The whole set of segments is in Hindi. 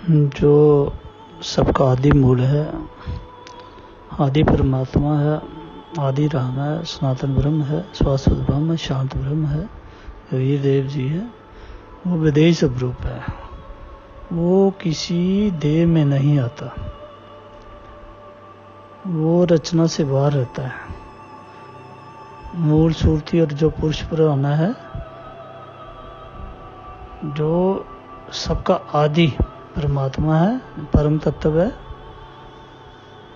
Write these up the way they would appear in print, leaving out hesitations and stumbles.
जो सबका आदि मूल है, आदि परमात्मा है, आदि राम है, सनातन ब्रह्म है, शाश्वत ब्रह्म है, शांत ब्रह्म है, वीर देव जी है, वो विदेही स्वरूप है। वो किसी देह में नहीं आता, वो रचना से बाहर रहता है। मूल सूरती और जो पुरुष पुराना है, जो सबका आदि परमात्मा है, परम तत्व है,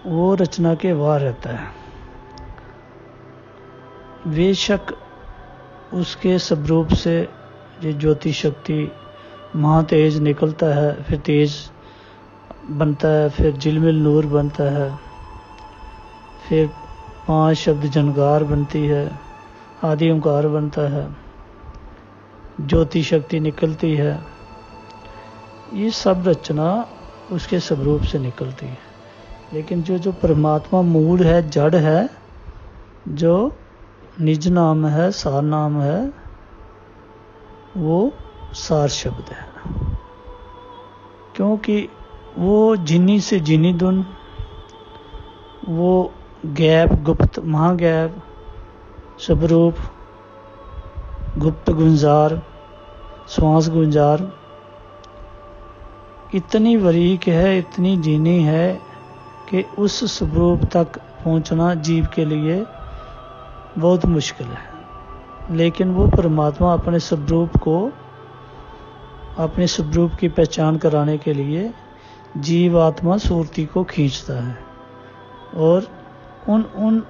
वो रचना के बाहर रहता है। बेशक उसके स्वरूप से ये ज्योति शक्ति महातेज निकलता है, फिर तेज बनता है, फिर झिलमिल नूर बनता है, फिर 5 शब्द जनकार बनती है, आदि ओंकार बनता है, ज्योति शक्ति निकलती है। ये सब रचना उसके स्वरूप से निकलती है। लेकिन जो परमात्मा मूल है, जड़ है, जो निज नाम है, सार नाम है, वो सार शब्द है। क्योंकि वो जिनी से जिनी धुन, वो गैप गुप्त महागैप स्वरूप, गुप्त गुंजार, श्वास गुंजार इतनी बारीक है, इतनी जीनी है कि उस स्वरूप तक पहुंचना जीव के लिए बहुत मुश्किल है। लेकिन वो परमात्मा अपने स्वरूप को, अपने स्वरूप की पहचान कराने के लिए जीव आत्मा सूरती को खींचता है और उन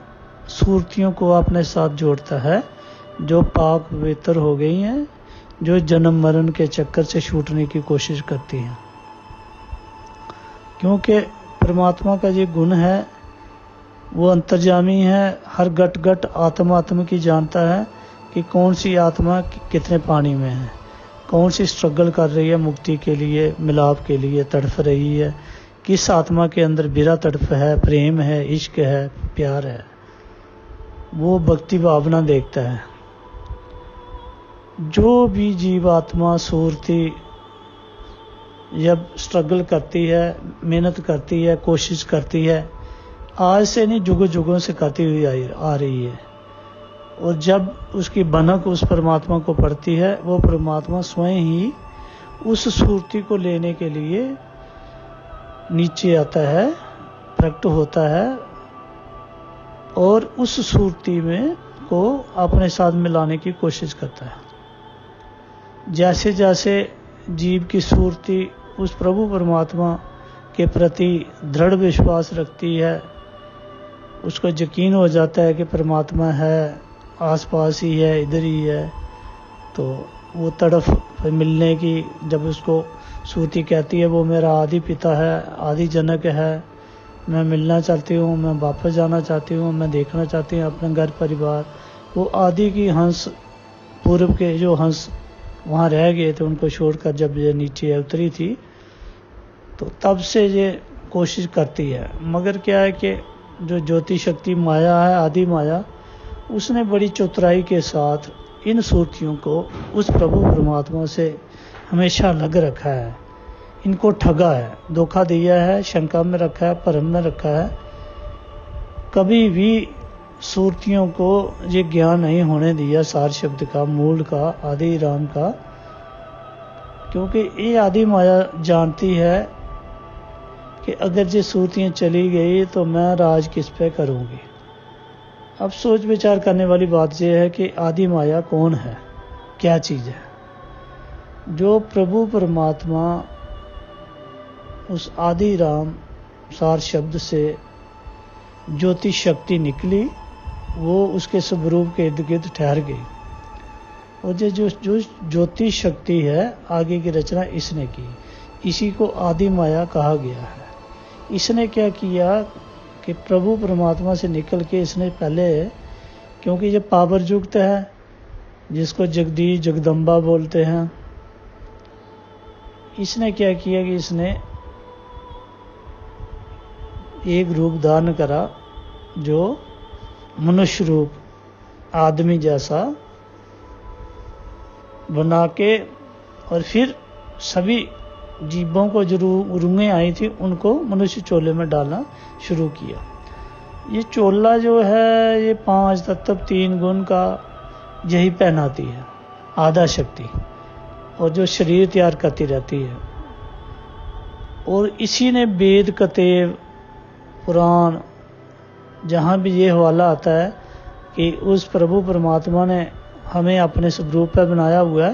सूरतियों को अपने साथ जोड़ता है जो पाक पवित्र हो गई हैं, जो जन्म मरण के चक्कर से छूटने की कोशिश करती हैं। क्योंकि परमात्मा का ये गुण है, वो अंतर्जामी है, हर गट गट आत्मा की जानता है कि कौन सी आत्मा कितने पानी में है, कौन सी स्ट्रगल कर रही है मुक्ति के लिए, मिलाप के लिए तड़फ रही है, किस आत्मा के अंदर बिरा तड़फ है, प्रेम है, इश्क है, प्यार है। वो भक्ति भावना देखता है। जो भी जीव आत्मा सूरती जब स्ट्रगल करती है, मेहनत करती है, कोशिश करती है, आज से नहीं जुगों जुगों से करती हुई आ रही है, और जब उसकी बनक उस परमात्मा को पड़ती है, वो परमात्मा स्वयं ही उस सूरती को लेने के लिए नीचे आता है, प्रकट होता है और उस सूरती में को अपने साथ मिलाने की कोशिश करता है। जैसे जैसे जीव की सूरती उस प्रभु परमात्मा के प्रति दृढ़ विश्वास रखती है, उसको यकीन हो जाता है कि परमात्मा है, आसपास ही है, इधर ही है, तो वो तड़फ मिलने की, जब उसको सूरती कहती है वो मेरा आदि पिता है, आदि जनक है, मैं मिलना चाहती हूँ, मैं वापस जाना चाहती हूँ, मैं देखना चाहती हूँ अपना घर परिवार, वो आदि की हंस, पूर्व के जो हंस वहाँ रह गए थे, उनको छोड़कर जब ये नीचे उतरी थी, तो तब से ये कोशिश करती है। मगर क्या है कि जो ज्योति शक्ति माया है, आदि माया, उसने बड़ी चतुराई के साथ इन सूरतियों को उस प्रभु परमात्मा से हमेशा लग रखा है, इनको ठगा है, धोखा दिया है, शंका में रखा है, भ्रम में रखा है। कभी भी सूरतियों को ये ज्ञान नहीं होने दिया सार शब्द का, मूल का, आदि राम का, क्योंकि ये आदि माया जानती है कि अगर ये सूरतियाँ चली गई तो मैं राज किस पे करूँगी। अब सोच विचार करने वाली बात यह है कि आदि माया कौन है, क्या चीज़ है। जो प्रभु परमात्मा उस आदि राम सार शब्द से ज्योति शक्ति निकली, वो उसके स्वरूप के इर्द गिर्द ठहर गई, और ये जो ज्योति शक्ति है, आगे की रचना इसने की, इसी को आदि माया कहा गया है। इसने क्या किया कि प्रभु परमात्मा से निकल के इसने पहले, क्योंकि ये पावर युक्त है, जिसको जगदीश जगदम्बा बोलते हैं, इसने क्या किया कि इसने एक रूप धारण करा, जो मनुष्य रूप आदमी जैसा बना के, और फिर सभी जीवों को जो रूंगें आई थी उनको मनुष्य चोले में डालना शुरू किया। ये चोला जो है ये 5 तत्व 3 गुण का यही पहनाती है, आधा शक्ति, और जो शरीर तैयार करती रहती है। और इसी ने वेद कतेव पुराण जहाँ भी ये हवाला आता है कि उस प्रभु परमात्मा ने हमें अपने स्वरूप पर बनाया हुआ है।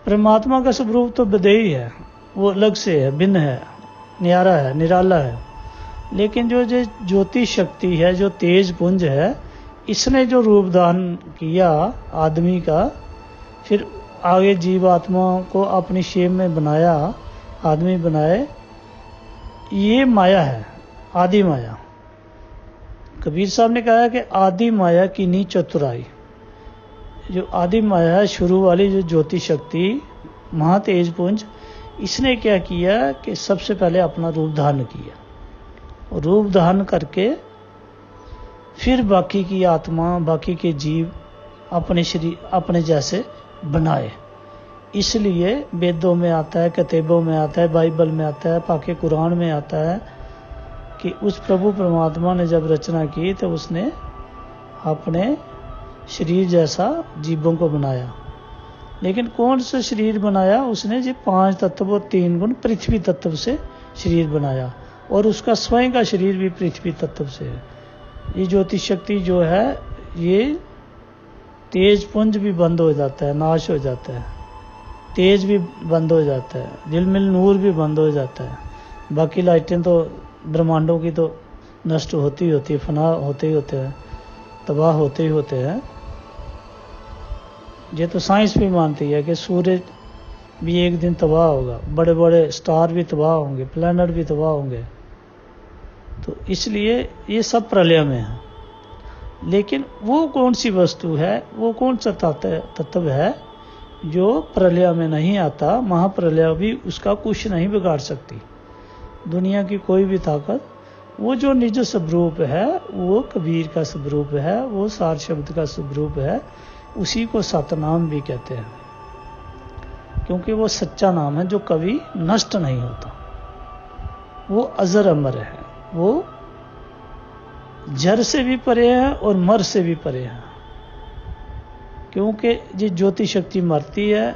परमात्मा का स्वरूप तो विदेही है, वो अलग से है, भिन्न है, न्यारा है, निराला है। लेकिन जो ज्योति शक्ति है, जो तेज पुंज है, इसने जो रूप धारण किया आदमी का, फिर आगे जीव आत्मा को अपनी शेप में बनाया, आदमी बनाए, ये माया है, आदि माया। कबीर साहब ने कहा है कि आदि माया की नी चतुराई। जो आदि माया है, शुरू वाली जो ज्योति शक्ति, महातेज पुंज, इसने क्या किया कि सबसे पहले अपना रूप धारण किया, और रूप धारण करके फिर बाकी की आत्मा, बाकी के जीव अपने शरीर अपने जैसे बनाए। इसलिए वेदों में आता है, किताबों में आता है, बाइबल में आता है, पाके कुरान में आता है कि उस प्रभु परमात्मा ने जब रचना की तो उसने अपने शरीर जैसा जीवों को बनाया। लेकिन कौन सा शरीर बनाया? उसने जी 5 तत्व और 3 गुण पृथ्वी तत्व से शरीर बनाया, और उसका स्वयं का शरीर भी पृथ्वी तत्व से है। ये ज्योति शक्ति जो है, ये तेज पुंज भी बंद हो जाता है, नाश हो जाता है, तेज भी बंद हो जाता है, झिलमिल नूर भी बंद हो जाता है। बाकी लाइटें तो ब्रह्मांडों की तो नष्ट होती है, फना होते ही होते हैं, तबाह होते ही होते हैं। ये तो साइंस भी मानती है कि सूरज भी एक दिन तबाह होगा, बड़े बड़े स्टार भी तबाह होंगे, प्लैनेट भी तबाह होंगे। तो इसलिए ये सब प्रलय में है। लेकिन वो कौन सी वस्तु है, वो कौन सा तत्व है जो प्रलय में नहीं आता? महाप्रलय भी उसका कुछ नहीं बिगाड़ सकती, दुनिया की कोई भी ताकत। वो जो निज स्वरूप है, वो कबीर का स्वरूप है, वो सार शब्द का स्वरूप है, उसी को सतनाम भी कहते हैं, क्योंकि वो सच्चा नाम है जो कभी नष्ट नहीं होता। वो अजर अमर है, वो जर से भी परे है और मर से भी परे है। क्योंकि ये ज्योति शक्ति मरती है,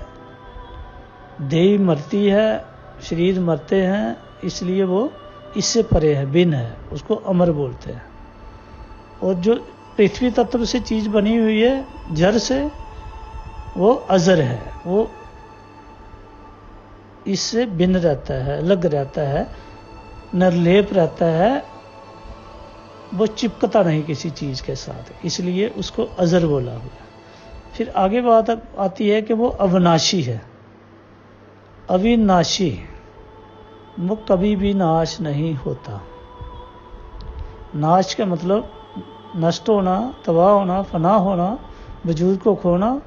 देह मरती है, शरीर मरते हैं, इसलिए वो इससे परे है, भिन्न है, उसको अमर बोलते हैं। और जो पृथ्वी तत्व से चीज बनी हुई है, जर से, वो अजर है, वो इससे भिन्न रहता है, अलग रहता है, निर्लेप रहता है, वो चिपकता नहीं किसी चीज के साथ, इसलिए उसको अजर बोला हुआ। फिर आगे बात आती है कि वो अविनाशी है, अविनाशी, वो कभी भी नाश नहीं होता। नाश का मतलब नष्ट होना, तबाह होना, फना होना, वजूद को खोना।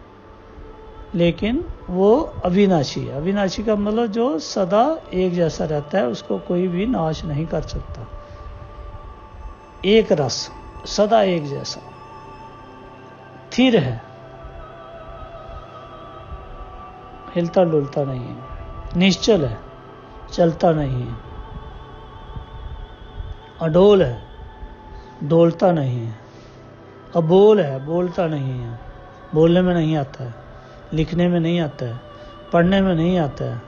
लेकिन वो अविनाशी है। अविनाशी का मतलब जो सदा एक जैसा रहता है, उसको कोई भी नाश नहीं कर सकता। एक रस, सदा एक जैसा, स्थिर है, हिलता डुलता नहीं है, निश्चल है, चलता नहीं है, अडोल है, डोलता नहीं है, अबोल है, बोलता नहीं है, बोलने में नहीं आता है, लिखने में नहीं आता है, पढ़ने में नहीं आता है।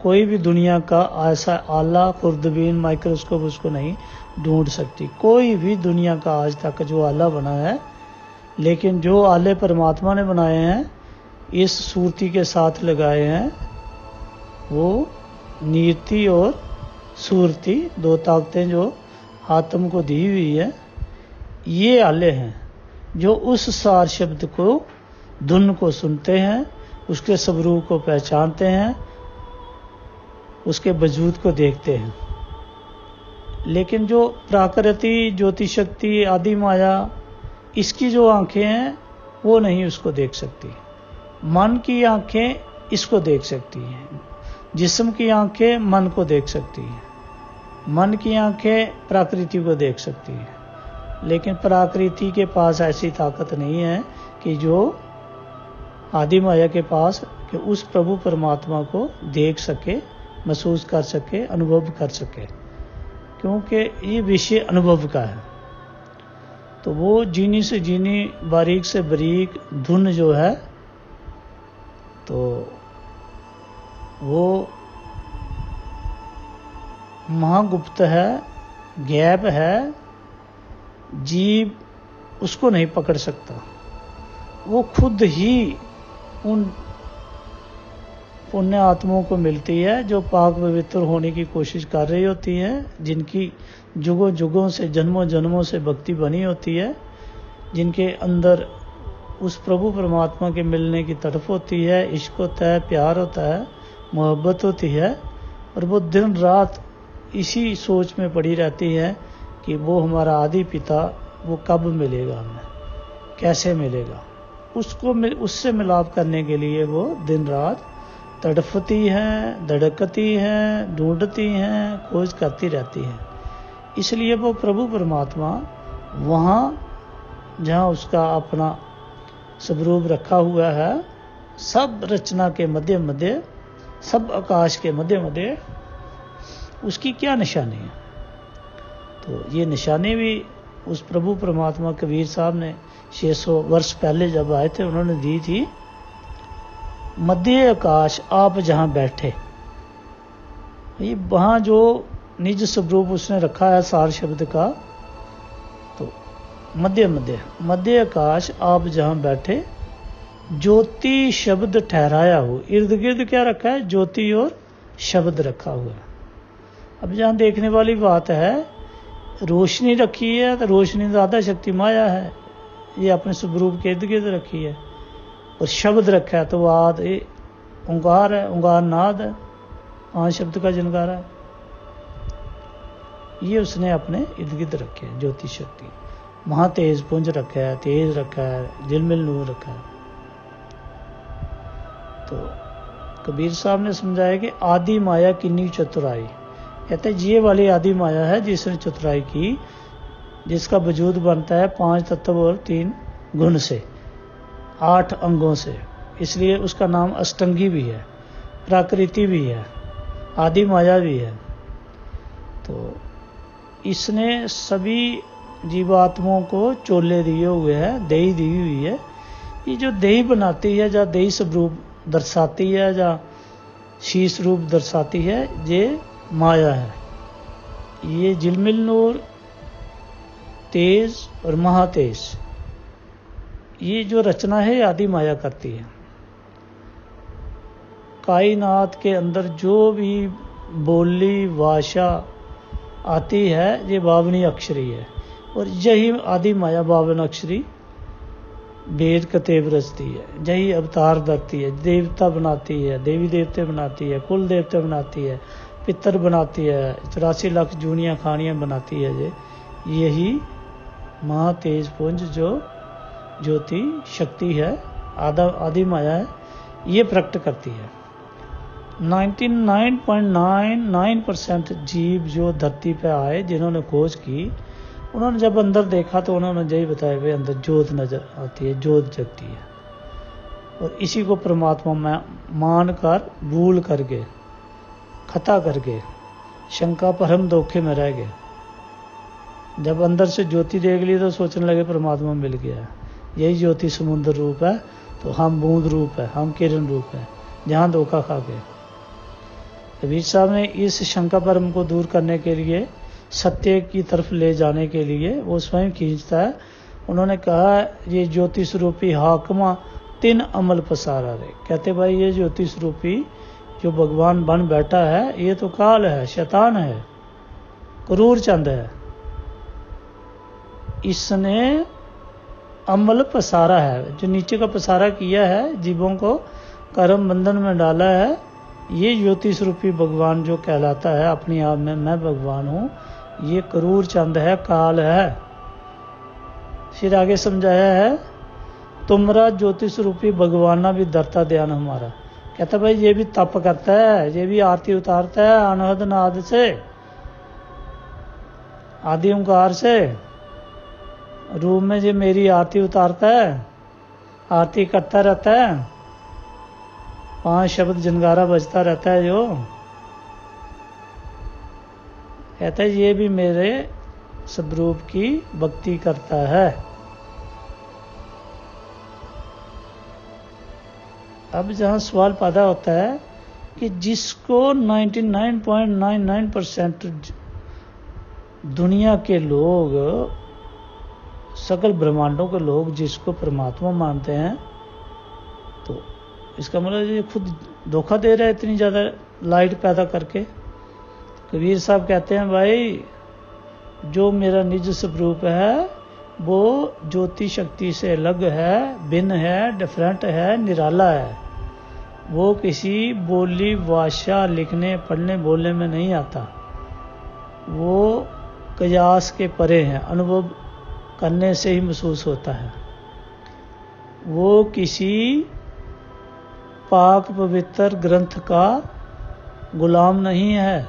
कोई भी दुनिया का ऐसा आला खुर्दबीन माइक्रोस्कोप उसको नहीं ढूंढ सकती। कोई भी दुनिया का आज तक जो आला बना है, लेकिन जो आले परमात्मा ने बनाए हैं, इस सूरती के साथ लगाए हैं, वो नीति और सूरती, 2 ताकतें जो आत्म को दी हुई है, ये आले हैं जो उस सार शब्द को, धुन को सुनते हैं, उसके स्वरूप को पहचानते हैं, उसके वजूद को देखते हैं। लेकिन जो प्राकृति ज्योति शक्ति आदि माया, इसकी जो आंखें हैं वो नहीं उसको देख सकती। मन की आंखें इसको देख सकती हैं, जिस्म की आंखें मन को देख सकती हैं, मन की आंखें प्रकृति को देख सकती हैं। लेकिन प्रकृति के पास ऐसी ताकत नहीं है कि जो आदि माया के पास, कि उस प्रभु परमात्मा को देख सके, महसूस कर सके, अनुभव कर सके, क्योंकि ये विषय अनुभव का है। तो वो जीनी से जीनी, बारीक से बारीक धुन जो है, तो वो महागुप्त है, गैप है, जीव उसको नहीं पकड़ सकता। वो खुद ही उन पुण्य आत्माओं को मिलती है जो पाक पवित्र होने की कोशिश कर रही होती है, जिनकी जुगों जुगों से, जन्मों जन्मों से भक्ति बनी होती है, जिनके अंदर उस प्रभु परमात्मा के मिलने की तड़प होती है, इश्क होता है, प्यार होता है, मोहब्बत होती है, और वो दिन रात इसी सोच में पड़ी रहती है कि वो हमारा आदि पिता वो कब मिलेगा, हमें कैसे मिलेगा। उससे मिलाप करने के लिए वो दिन रात तड़फती हैं, धड़कती हैं, ढूंढती हैं, खोज करती रहती हैं। इसलिए वो प्रभु परमात्मा वहाँ जहाँ उसका अपना स्वरूप रखा हुआ है, सब रचना के मध्य मध्य, सब आकाश के मध्य मध्य, उसकी क्या निशानी है। तो ये निशानी भी उस प्रभु परमात्मा कबीर साहब ने 600 वर्ष पहले जब आए थे उन्होंने दी थी। मध्य आकाश आप जहाँ बैठे, ये वहाँ जो निज स्वरूप उसने रखा है सार शब्द का, तो मध्य मध्य, मध्य आकाश आप जहाँ बैठे, ज्योति शब्द ठहराया हो। इर्द गिर्द क्या रखा है? ज्योति और शब्द रखा हुआ है। अब जहाँ देखने वाली बात है, रोशनी रखी है तो रोशनी ज़्यादा शक्ति माया है, ये अपने स्वरूप के इर्द गिर्द रखी है। और शब्द रखा है तो वाद ये ओंकार है, ओंकार नाद है, 5 शब्द का जनकारा है, ये उसने अपने इर्द गिर्द रखे हैं। ज्योति शक्ति, महातेज पुंज रखा है, तेज रखा है, झिलमिल नूर रखा है। तो कबीर साहब ने समझाया कि आदि माया किन्नी चतुराई, कहते हैं ये वाली आदि माया है जिसने चतुराई की, जिसका वजूद बनता है 5 तत्व और 3 गुण से, 8 अंगों से, इसलिए उसका नाम अष्टंगी भी है, प्राकृति भी है, आदि माया भी है। तो इसने सभी जीवात्माओं को चोले दिए हुए हैं, देही दी हुई है। ये जो देही बनाती है, जहाँ देही स्वरूप दर्शाती है, जहाँ शीश रूप दर्शाती है, ये माया है। ये झिलमिल नूर, तेज और महातेज, ये जो रचना है आदि माया करती है। कायनात के अंदर जो भी बोली भाषा आती है, ये 52 अक्षरी है, और यही आदि माया 52 अक्षरी वेद कतेब रचती है, यही अवतार धरती है, देवता बनाती है, देवी देवते बनाती है, कुल देवते बनाती है, पितर बनाती है, 84 लाख जूनियाँ खानियाँ बनाती है। यही महातेज पुंज जो ज्योति शक्ति है, आदि माया है, ये प्रकट करती है। 99.99% जीव जो धरती पे आए, जिन्होंने खोज की, उन्होंने जब अंदर देखा तो उन्होंने यही बताया भाई अंदर ज्योत नजर आती है, ज्योत जगती है। और इसी को परमात्मा में मान कर, भूल करके, खता करके, शंका पर हम धोखे में रह गए। जब अंदर से ज्योति देख ली तो सोचने लगे परमात्मा मिल गया। यही ज्योति समुद्र रूप है, तो हम बूंद रूप है, हम किरण रूप है, जहाँ धोखा खा गए। कबीर साहब ने इस शंका पर हमको दूर करने के लिए, सत्य की तरफ ले जाने के लिए वो स्वयं खींचता है। उन्होंने कहा ये ज्योति स्वरूपी हाकमा 3 अमल पसारा रे। कहते भाई ये ज्योति स्वरूपी जो भगवान बन बैठा है, ये तो काल है, शैतान है, क्रूर चंद है। इसने अमल पसारा है, जो नीचे का पसारा किया है, जीवों को कर्म बंधन में डाला है। ये ज्योति स्वरूपी भगवान जो कहलाता है अपने आप में, मैं भगवान हूँ, ये क्रूर चंद है, काल है। फिर आगे समझाया है, तुमरा ज्योति स्वरूपी भगवाना भी धरता ध्यान हमारा। कहता भाई ये भी तप करता है, ये भी आरती उतारता है अनहद नाद से, आदि ओंकार से, रूम में जो मेरी आरती उतारता है, आरती करता रहता है, 5 शब्द जनगारा बजता रहता है जो, कहता है ये भी मेरे स्वरूप की भक्ति करता है। अब जहां सवाल पैदा होता है कि जिसको 99.99% दुनिया के लोग, सकल ब्रह्मांडों के लोग जिसको परमात्मा मानते हैं, तो इसका मतलब ये खुद धोखा दे रहा है इतनी ज़्यादा लाइट पैदा करके। कबीर साहब कहते हैं भाई जो मेरा निज स्वरूप है वो ज्योति शक्ति से अलग है, भिन्न है, डिफरेंट है, निराला है। वो किसी बोली भाषा लिखने पढ़ने बोलने में नहीं आता, वो कयास के परे है, अनुभव करने से ही महसूस होता है। वो किसी पाक पवित्र ग्रंथ का गुलाम नहीं है,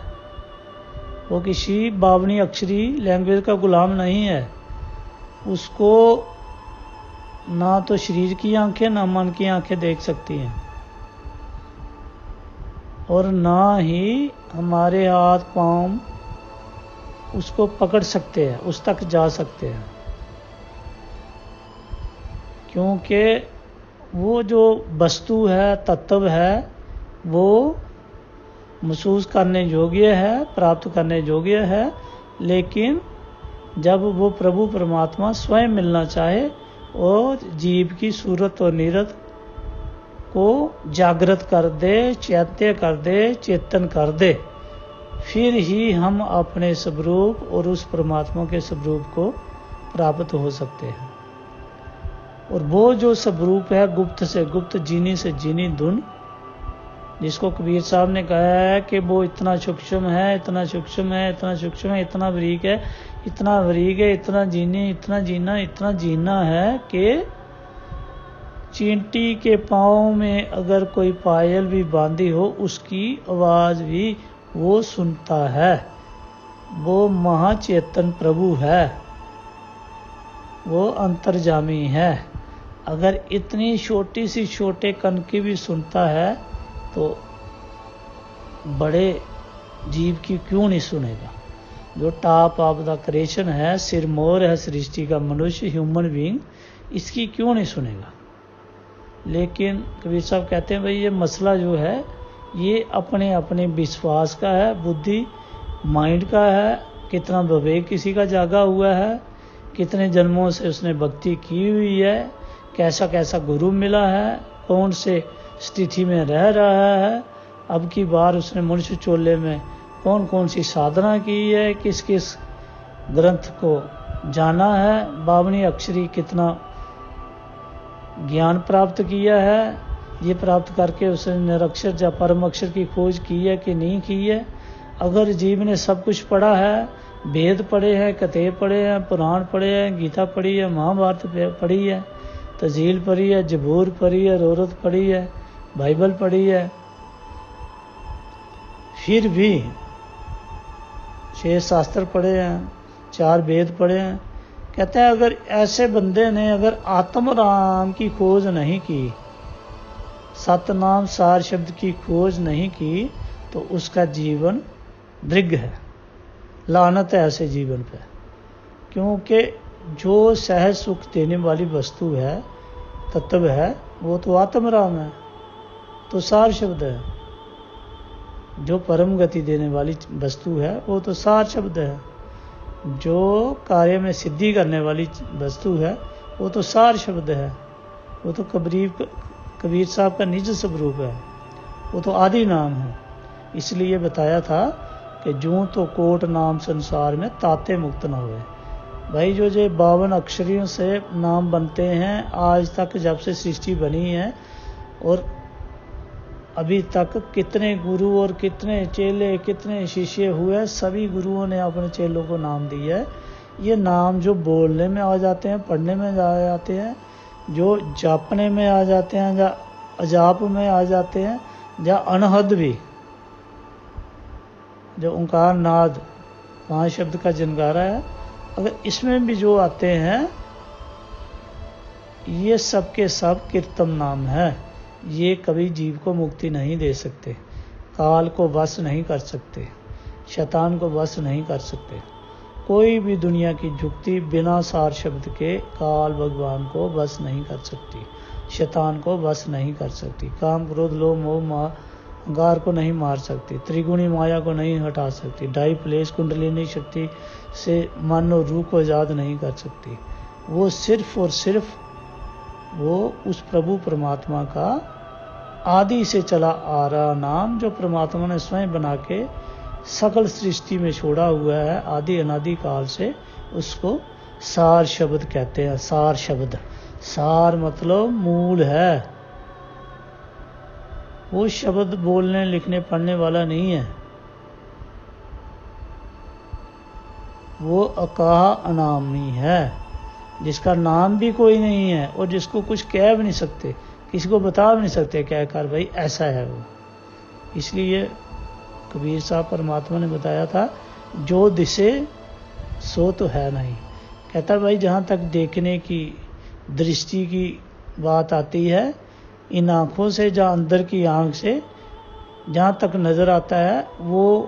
वो किसी बावनी अक्षरी लैंग्वेज का गुलाम नहीं है। उसको ना तो शरीर की आंखें ना मन की आंखें देख सकती हैं, और ना ही हमारे हाथ पांव उसको पकड़ सकते हैं, उस तक जा सकते हैं, क्योंकि वो जो वस्तु है, तत्व है, वो महसूस करने योग्य है, प्राप्त करने योग्य है। लेकिन जब वो प्रभु परमात्मा स्वयं मिलना चाहे और जीव की सूरत और नीरत को जागृत कर दे, चैत्य कर दे, चेतन कर दे, फिर ही हम अपने स्वरूप और उस परमात्मा के स्वरूप को प्राप्त हो सकते हैं। और वो जो स्वरूप है गुप्त से गुप्त, जीनी से जीनी धुन, जिसको कबीर साहब ने कहा है कि वो इतना सूक्ष्म है, इतना सूक्ष्म है, इतना सूक्ष्म है, इतना बारीक है, इतना बारीक है, इतना जीना, इतना जीना है कि चींटी के पाँव में अगर कोई पायल भी बांधी हो उसकी आवाज़ भी वो सुनता है। वो महाचेतन प्रभु है, वो अंतर्जामी है। अगर इतनी छोटी सी छोटे कण की भी सुनता है तो बड़े जीव की क्यों नहीं सुनेगा। जो टॉप ऑफ द क्रिएशन है, सिरमौर है सृष्टि का मनुष्य, ह्यूमन बीइंग, इसकी क्यों नहीं सुनेगा। लेकिन कबीर साहब कहते हैं भाई ये मसला जो है ये अपने अपने विश्वास का है, बुद्धि माइंड का है, कितना विवेक किसी का जागा हुआ है, कितने जन्मों से उसने भक्ति की हुई है, कैसा कैसा गुरु मिला है, कौन से स्थिति में रह रहा है, अब की बार उसने मनुष्य चोले में कौन कौन सी साधना की है, किस किस ग्रंथ को जाना है, बावनी अक्षरी कितना ज्ञान प्राप्त किया है, ये प्राप्त करके उसने निरक्षर या परम अक्षर की खोज की है कि नहीं की है। अगर जीव ने सब कुछ पढ़ा है, वेद पढ़े हैं, कथे पढ़े हैं, पुराण पढ़े हैं, गीता पढ़ी है, महाभारत पढ़ी है, तजील पढ़ी है, जबूर पढ़ी है, रोरत पढ़ी है, बाइबल पढ़ी है, फिर भी 6 शास्त्र पढ़े हैं, 4 वेद पढ़े हैं, कहते हैं अगर ऐसे बंदे ने अगर आत्म राम की खोज नहीं की, सतनाम सार शब्द की खोज नहीं की, तो उसका जीवन दृग है, लानत है ऐसे जीवन पे। क्योंकि जो सहज सुख देने वाली वस्तु है, तत्व है, वो तो आत्म राम है, तो सार शब्द है। जो परम गति देने वाली वस्तु है वो तो सार शब्द है। जो कार्य में सिद्धि करने वाली वस्तु है वो तो सार शब्द है। वो तो कबीर साहब का निज स्वरूप है, वो तो आदि नाम है। इसलिए बताया था कि जूं तो कोट नाम संसार में ताते मुक्त न हुए। भाई जो 52 अक्षरियों से नाम बनते हैं आज तक, जब से सृष्टि बनी है, और अभी तक कितने गुरु और कितने चेले, कितने शिष्य हुए, सभी गुरुओं ने अपने चेलों को नाम दिया है। ये नाम जो बोलने में आ जाते हैं, पढ़ने में आ जाते हैं, जो जापने में आ जाते हैं, या अजाप में आ जाते हैं, या अनहद भी, जो ओंकार नाद 5 शब्द का जनगारा है, अगर इसमें भी जो आते हैं, ये सब के सब कीर्तन नाम है। ये कभी जीव को मुक्ति नहीं दे सकते, काल को वश नहीं कर सकते, शैतान को वश नहीं कर सकते। कोई भी दुनिया की जुक्ति बिना सार शब्द के काल भगवान को वश नहीं कर सकती, शैतान को वश नहीं कर सकती। काम क्रोध लोभ मोह अहंकार को नहीं मार सकती, त्रिगुणी माया को नहीं हटा सकती, ढाई प्लेस कुंडलिनी शक्ति से मन और रूह को आजाद नहीं कर सकती। वो सिर्फ और सिर्फ वो उस प्रभु परमात्मा का आदि से चला आ रहा नाम, जो परमात्मा ने स्वयं बना के सकल सृष्टि में छोड़ा हुआ है आदि अनादि काल से, उसको सार शब्द कहते हैं। सार शब्द, सार मतलब मूल है। वो शब्द बोलने लिखने पढ़ने वाला नहीं है, वो अकाह अनामी है, जिसका नाम भी कोई नहीं है और जिसको कुछ कह भी नहीं सकते, किसी को बता भी नहीं सकते कह कर भाई ऐसा है वो। इसलिए कबीर साहब परमात्मा ने बताया था, जो दिसे सो तो है नहीं। कहता भाई जहाँ तक देखने की दृष्टि की बात आती है, इन आँखों से, जहाँ अंदर की आँख से जहाँ तक नज़र आता है वो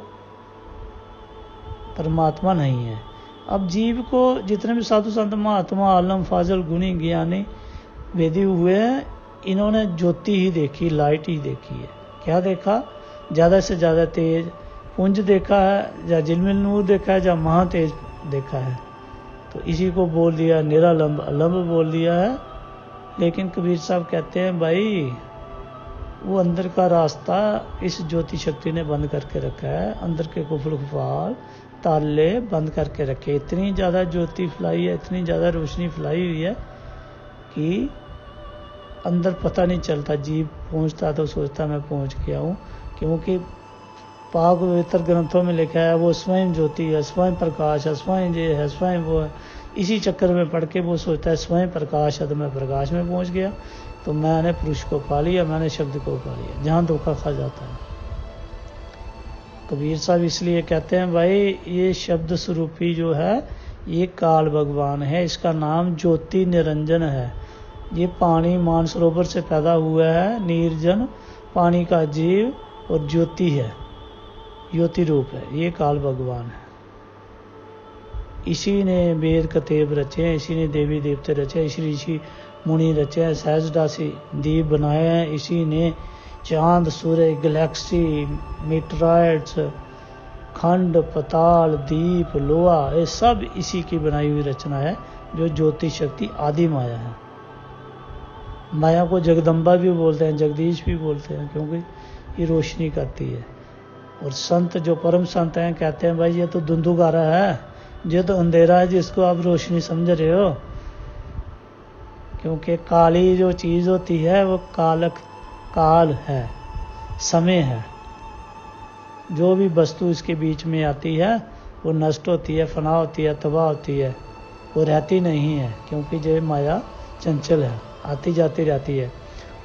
परमात्मा नहीं है। अब जीव को जितने भी साधु संत महात्मा आलम फाजल गुणी ज्ञानी वेदी हुए हैं, इन्होंने ज्योति ही देखी, लाइट ही देखी है। क्या देखा? ज़्यादा से ज़्यादा तेज पुंज देखा है, या झिलमिल नूर देखा है, या महातेज देखा है। तो इसी को बोल दिया निरालंब, अलंब बोल दिया है। लेकिन कबीर साहब कहते हैं भाई वो अंदर का रास्ता इस ज्योति शक्ति ने बंद करके रखा है। अंदर के कुफल कुफाल ताले बंद करके रखे। इतनी ज़्यादा ज्योति फैलाई है, इतनी ज़्यादा रोशनी फैलाई हुई है कि अंदर पता नहीं चलता। जीव पहुंचता तो सोचता मैं पहुंच गया हूँ, क्योंकि पाक पवित्र ग्रंथों में लिखा है वो स्वयं ज्योति है, स्वयं प्रकाश है, स्वयं ये है, स्वयं वो है। इसी चक्कर में पढ़ के वो सोचता है स्वयं प्रकाश है तो मैं प्रकाश में पहुंच गया, तो मैंने पुरुष को पा लिया, मैंने शब्द को पा लिया। जहाँ धोखा खा जाता है। कबीर साहब इसलिए कहते हैं भाई ये शब्द स्वरूपी जो है ये काल भगवान है, इसका नाम ज्योति निरंजन है। ये पानी मानसरोवर से पैदा हुआ है, निर्जन पानी का जीव और ज्योति है, ज्योति रूप है, ये काल भगवान है। इसी ने वेद कतेब रचे हैं, इसी ने देवी देवते रचे हैं, इसी ऋषि मुनि रचे हैं, सहजदासी दीप बनाए हैं, इसी ने चांद सूर्य गैलेक्सी मीटराइड्स खंड पताल दीप लोहा ये सब इसी की बनाई हुई रचना है, जो ज्योति शक्ति आदि माया है। माया को जगदम्बा भी बोलते हैं, जगदीश भी बोलते हैं, क्योंकि ये रोशनी करती है। और संत जो परम संत हैं कहते हैं भाई ये तो धुंधुगारा है, ये तो अंधेरा है जिसको आप रोशनी समझ रहे हो। क्योंकि काली जो चीज़ होती है वो काल है, समय है। जो भी वस्तु इसके बीच में आती है वो नष्ट होती है, फना होती है, तबाह होती है, वो रहती नहीं है। क्योंकि ये माया चंचल है, आती जाती रहती है,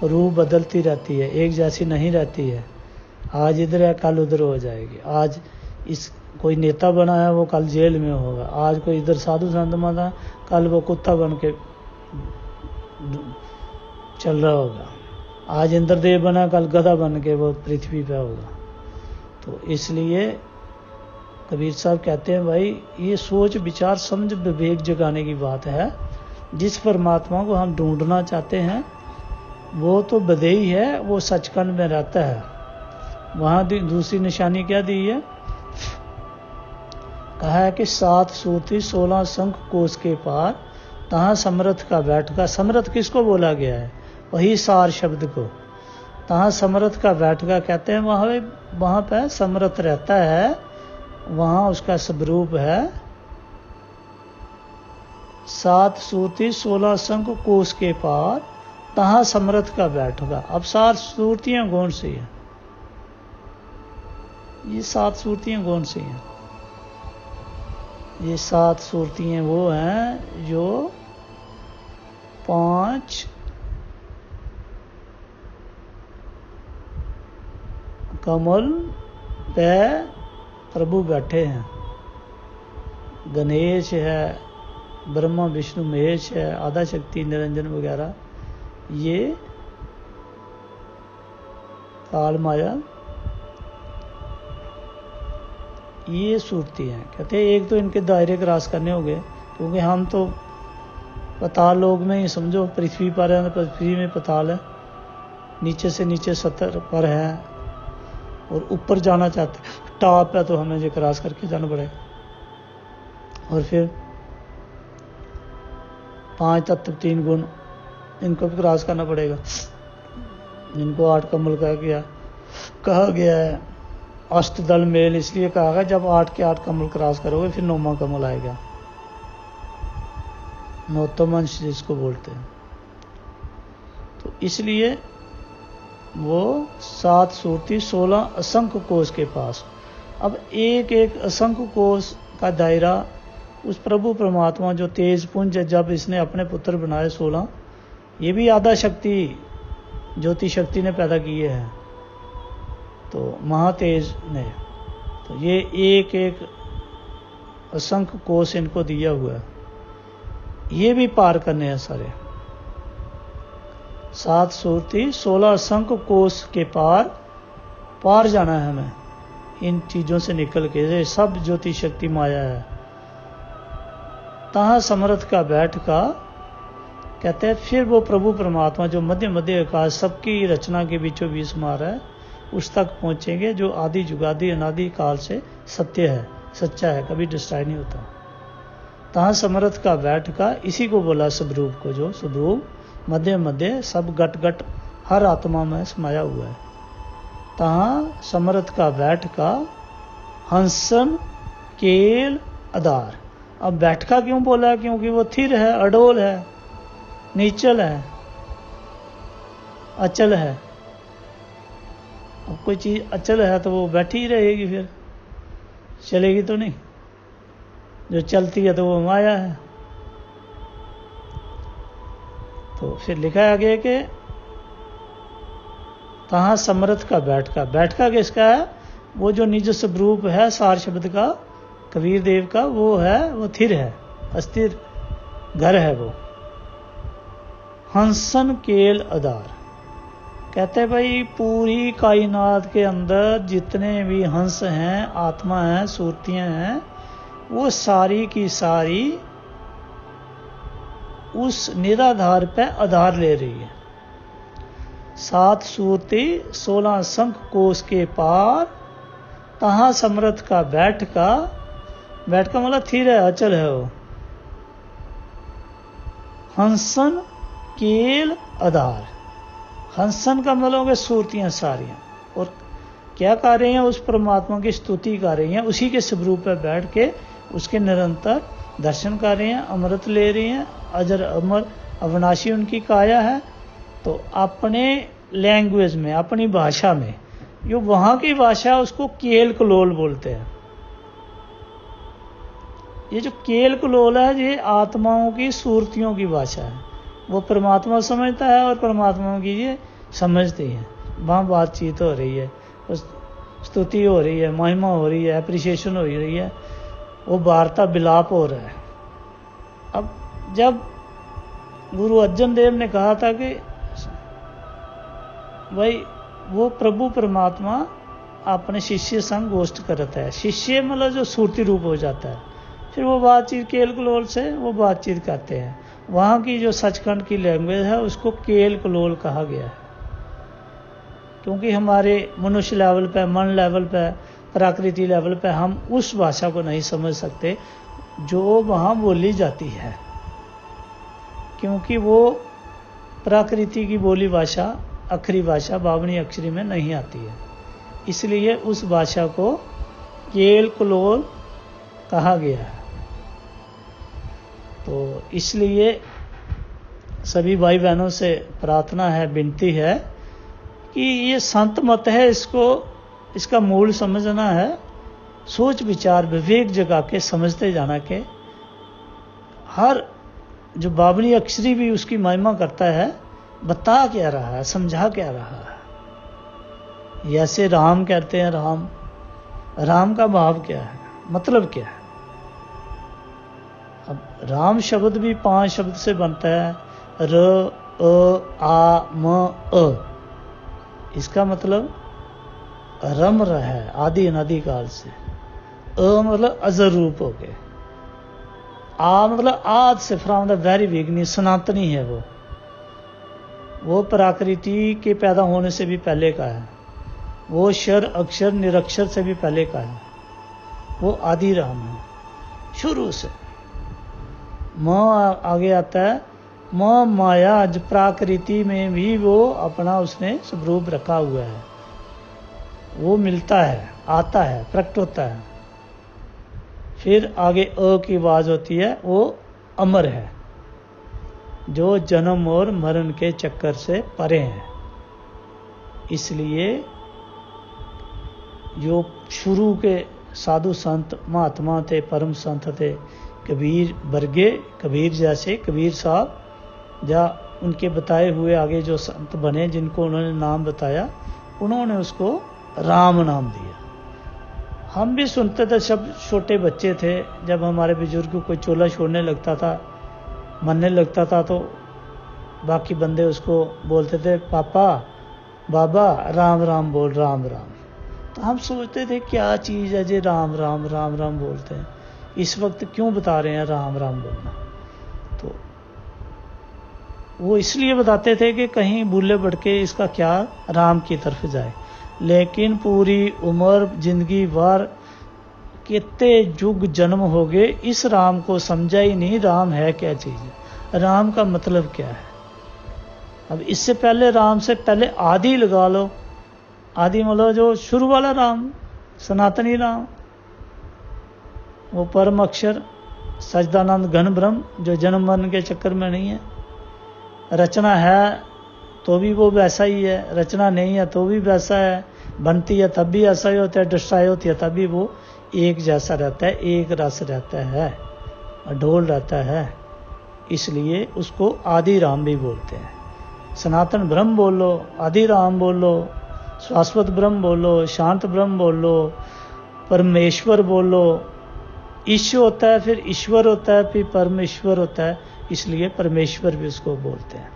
रूह बदलती रहती है, एक जैसी नहीं रहती है। आज इधर है कल उधर हो जाएगी। आज इस कोई नेता बना है वो कल जेल में होगा, आज कोई इधर साधु संत बना कल वो कुत्ता बन के चल रहा होगा, आज इंद्रदेव बना कल गधा बन के वो पृथ्वी पे होगा। तो इसलिए कबीर साहब कहते हैं भाई ये सोच विचार समझ विवेक जगाने की बात है। जिस परमात्मा को हम ढूंढना चाहते हैं वो तो बदेही है, वो सचखंड में रहता है। वहाँ दूसरी निशानी क्या दी है? कहा है कि 7 सूर्ति 16 शंख कोस के पार तहाँ समर्थ का बैठका। समर्थ किसको बोला गया है? वही सार शब्द को। तहाँ समर्थ का बैठका कहते हैं, वहाँ पे समर्थ रहता है, वहाँ उसका स्वरूप है। 7 सूर्ति 16 शंख कोस के पार तहाँ समर्थ का बैठका। अब 7 सूर्तियाँ कौन सी हैं? ये 7 सूर्तियाँ कौन सी हैं? ये 7 सूर्तियाँ वो हैं जो 5 कमल पे प्रभु बैठे हैं। गणेश है, ब्रह्मा विष्णु महेश है, आधा शक्ति निरंजन वगैरह, ये काल माया ये सूरती हैं। कहते हैं एक तो इनके दायरे क्रॉस करने हो गए, क्योंकि हम तो पताल लोक में ही समझो, पृथ्वी पर है, पृथ्वी में पताल है, नीचे से नीचे सतर पर है, और ऊपर जाना चाहते टॉप है, तो हमें ये क्रॉस करके जाना पड़ेगा। और फिर 5 तत्व 3 गुण, इनको भी क्रॉस करना पड़ेगा। इनको 8 कमल कहा गया है। अष्टदल मेल इसलिए कहा गया, जब 8 के 8 कमल क्रॉस करोगे फिर 9वां कमल आएगा, नौतम अंश जिसको बोलते हैं। तो इसलिए वो 7 सूरती 16 असंख्य कोष के पास। अब एक एक असंख्य कोष का दायरा उस प्रभु परमात्मा जो तेज पुंज, जब इसने अपने पुत्र बनाए 16, ये भी आधा शक्ति ज्योति शक्ति ने पैदा किए हैं, तो महातेज ने, तो ये एक एक असंख्य कोष इनको दिया हुआ है, ये भी पार करने हैं सारे। 7 सूरती 16 असंख्य कोष के पार जाना है हमें, इन चीजों से निकल के। सब ज्योति शक्ति माया है। तहाँ समर्थ का बैठ का कहते हैं, फिर वो प्रभु परमात्मा जो मध्य मध्य आकाश सबकी रचना के बीचों बीच मार है, उस तक पहुंचेंगे जो आदि जुगादि अनादि काल से सत्य है, सच्चा है, कभी डिस्ट्रॉय नहीं होता। तहाँ समर्थ का बैठ का, इसी को बोला स्वरूप को, जो स्वरूप मध्य मध्य सब गट गट हर आत्मा में समाया हुआ है। तहाँ समर्थ का बैठ का हंसन केल आधार। अब बैठका क्यों बोला? क्योंकि वो थिर है, अडोल है, नीचल है, अचल है। अब कोई चीज अचल है तो वो बैठी ही रहेगी, फिर चलेगी तो नहीं। जो चलती है तो वो माया है। तो फिर लिखा है आगे कि तहाँ समर्थ का बैठका किसका है? वो जो निज स्वरूप है सार शब्द का, कबीर देव का, वो है, वो थिर है, अस्थिर घर है वो। हंसन केल आधार। कहते हैं भाई पूरी कायनात के अंदर जितने भी हंस हैं, आत्मा हैं, सूरतियां हैं, वो सारी की सारी उस निराधार पे आधार ले रही है। 7 सूरती 16 संख्य कोष के पार, तहाँ समर्थ का बैठका मतलब थिर है, अचल है वो। हंसन केल आधार। हंसन का मतलब है सूरतियां सारियां, और क्या कर रही हैं? उस परमात्मा की स्तुति कर रही हैं, उसी के स्वरूप पर बैठ के उसके निरंतर दर्शन कर रही हैं, अमृत ले रही हैं। अजर अमर अविनाशी उनकी काया है। तो अपने लैंग्वेज में, अपनी भाषा में, जो वहां की भाषा उसको केल कलोल बोलते हैं। ये जो केल कलोल है, ये आत्माओं की सूरतियों की भाषा है। वो परमात्मा समझता है और परमात्मा की ये समझती है। वहाँ बातचीत हो रही है, स्तुति हो रही है, महिमा हो रही है, एप्रिसिएशन हो रही है, वो वार्ता विलाप हो रहा है। अब जब गुरु अर्जन देव ने कहा था कि भाई वो प्रभु परमात्मा अपने शिष्य संग गोष्ठ करता है, शिष्य मतलब जो सूरती रूप हो जाता है, फिर वो बातचीत केल कलोल से वो बातचीत करते हैं। वहाँ की जो सचखंड की लैंग्वेज है उसको केल कलोल कहा गया है, क्योंकि हमारे मनुष्य लेवल पे, मन लेवल पे, प्रकृति लेवल पे हम उस भाषा को नहीं समझ सकते जो वहाँ बोली जाती है, क्योंकि वो प्रकृति की बोली भाषा, अखरी भाषा 52 अक्षरी में नहीं आती है। इसलिए उस भाषा को केल कलोल कहा गया है। तो इसलिए सभी भाई बहनों से प्रार्थना है, विनती है कि ये संत मत है, इसका मूल समझना है, सोच विचार विवेक जगा के समझते जाना के हर जो 52 अक्षरी भी उसकी महिमा करता है, बता क्या रहा है, समझा क्या रहा है। जैसे राम कहते हैं, राम का भाव क्या है, मतलब क्या है। अब राम शब्द भी 5 शब्द से बनता है, र अ आ म अ। इसका मतलब रम रहा है आदि अनादि काल से। मतलब अजर रूप हो गए। आ मतलब आज से फ्रॉम द वेरी बिगनिंग, सनातनी है वो प्रकृति के पैदा होने से भी पहले का है, वो क्षर अक्षर निरक्षर से भी पहले का है, वो आदि राम है शुरू से। आगे आता है माया, जो प्रकृति में भी वो अपना उसने स्वरूप रखा हुआ है, वो मिलता है, आता है, प्रकट होता है। फिर आगे अ की आवाज होती है, वो अमर है, जो जन्म और मरण के चक्कर से परे हैं। इसलिए जो शुरू के साधु संत महात्मा थे, परम संत थे, कबीर वर्गे, कबीर जैसे कबीर साहब, या उनके बताए हुए आगे जो संत बने जिनको उन्होंने नाम बताया, उन्होंने उसको राम नाम दिया। हम भी सुनते थे, सब छोटे बच्चे थे, जब हमारे बुजुर्ग कोई चोला छोड़ने लगता था, मरने लगता था, तो बाकी बंदे उसको बोलते थे पापा बाबा राम राम बोल, राम राम। तो हम सोचते थे क्या चीज़ है जी राम राम राम राम बोलते हैं, इस वक्त क्यों बता रहे हैं राम राम बोलना। तो वो इसलिए बताते थे कि कहीं भूले भटके इसका क्या राम की तरफ जाए। लेकिन पूरी उम्र जिंदगी भर कितने युग जन्म हो गए, इस राम को समझा ही नहीं राम है क्या चीज़, राम का मतलब क्या है। अब इससे पहले राम से पहले आदि लगा लो, आदि मतलब जो शुरू वाला राम, सनातनी राम, वो परम अक्षर सच्चिदानंद घन ब्रह्म, जो जन्म मरण के चक्कर में नहीं है। रचना है तो भी वो वैसा ही है, रचना नहीं है तो भी वैसा है, बनती है तब भी ऐसा ही होता है, डिस्ट्रॉय होती है तब भी वो एक जैसा रहता है, एक रस रहता है, अढोल रहता है। इसलिए उसको आदि राम भी बोलते हैं। सनातन ब्रह्म बोलो, आदि राम बोलो, शाश्वत ब्रह्म बोलो, शांत ब्रह्म बोलो, परमेश्वर बोलो। ईश्वर होता है, फिर ईश्वर होता है, फिर परमेश्वर होता है, इसलिए परमेश्वर भी उसको बोलते हैं।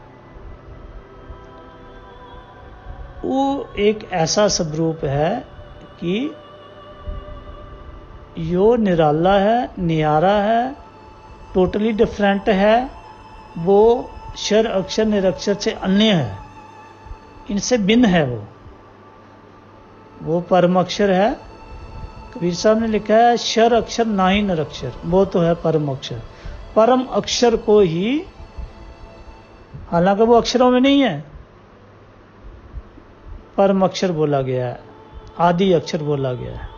वो एक ऐसा स्वरूप है कि यो निराला है, नियारा है, टोटली डिफरेंट है, वो क्षर अक्षर निरक्षर से अन्य है, इनसे भिन्न है। वो परम अक्षर है। कबीर साहब ने लिखा है क्षर अक्षर ना ही निरक्षर, वो तो है परम अक्षर। परम अक्षर को ही, हालांकि वो अक्षरों में नहीं है, परम अक्षर बोला गया है, आदि अक्षर बोला गया है।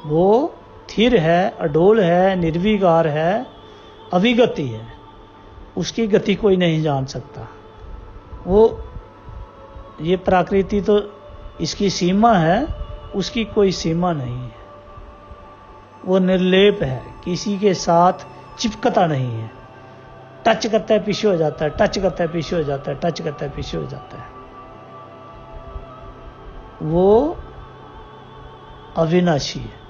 वो स्थिर है, अडोल है, निर्विकार है, अविगति है, उसकी गति कोई नहीं जान सकता। वो ये प्रकृति तो इसकी सीमा है, उसकी कोई सीमा नहीं है। वो निर्लेप है, किसी के साथ चिपकता नहीं है, टच करता है पीछे हो जाता है, टच करता है पीछे हो जाता है, टच करता है पीछे हो जाता है। वो अविनाशी है,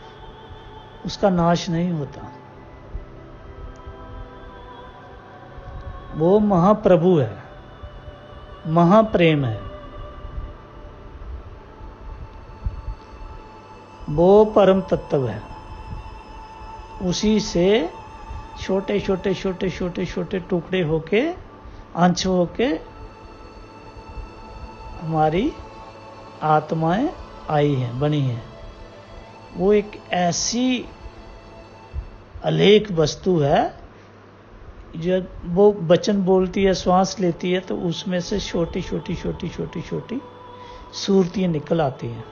उसका नाश नहीं होता। वो महाप्रभु है, महाप्रेम है, वो परम तत्व है। उसी से छोटे छोटे छोटे छोटे छोटे टुकड़े होके, अंश होके हमारी आत्माएं आई हैं, बनी हैं। वो एक ऐसी अलेख वस्तु है, जब वो वचन बोलती है, श्वास लेती है, तो उसमें से छोटी छोटी छोटी छोटी छोटी सूरतियां निकल आती हैं।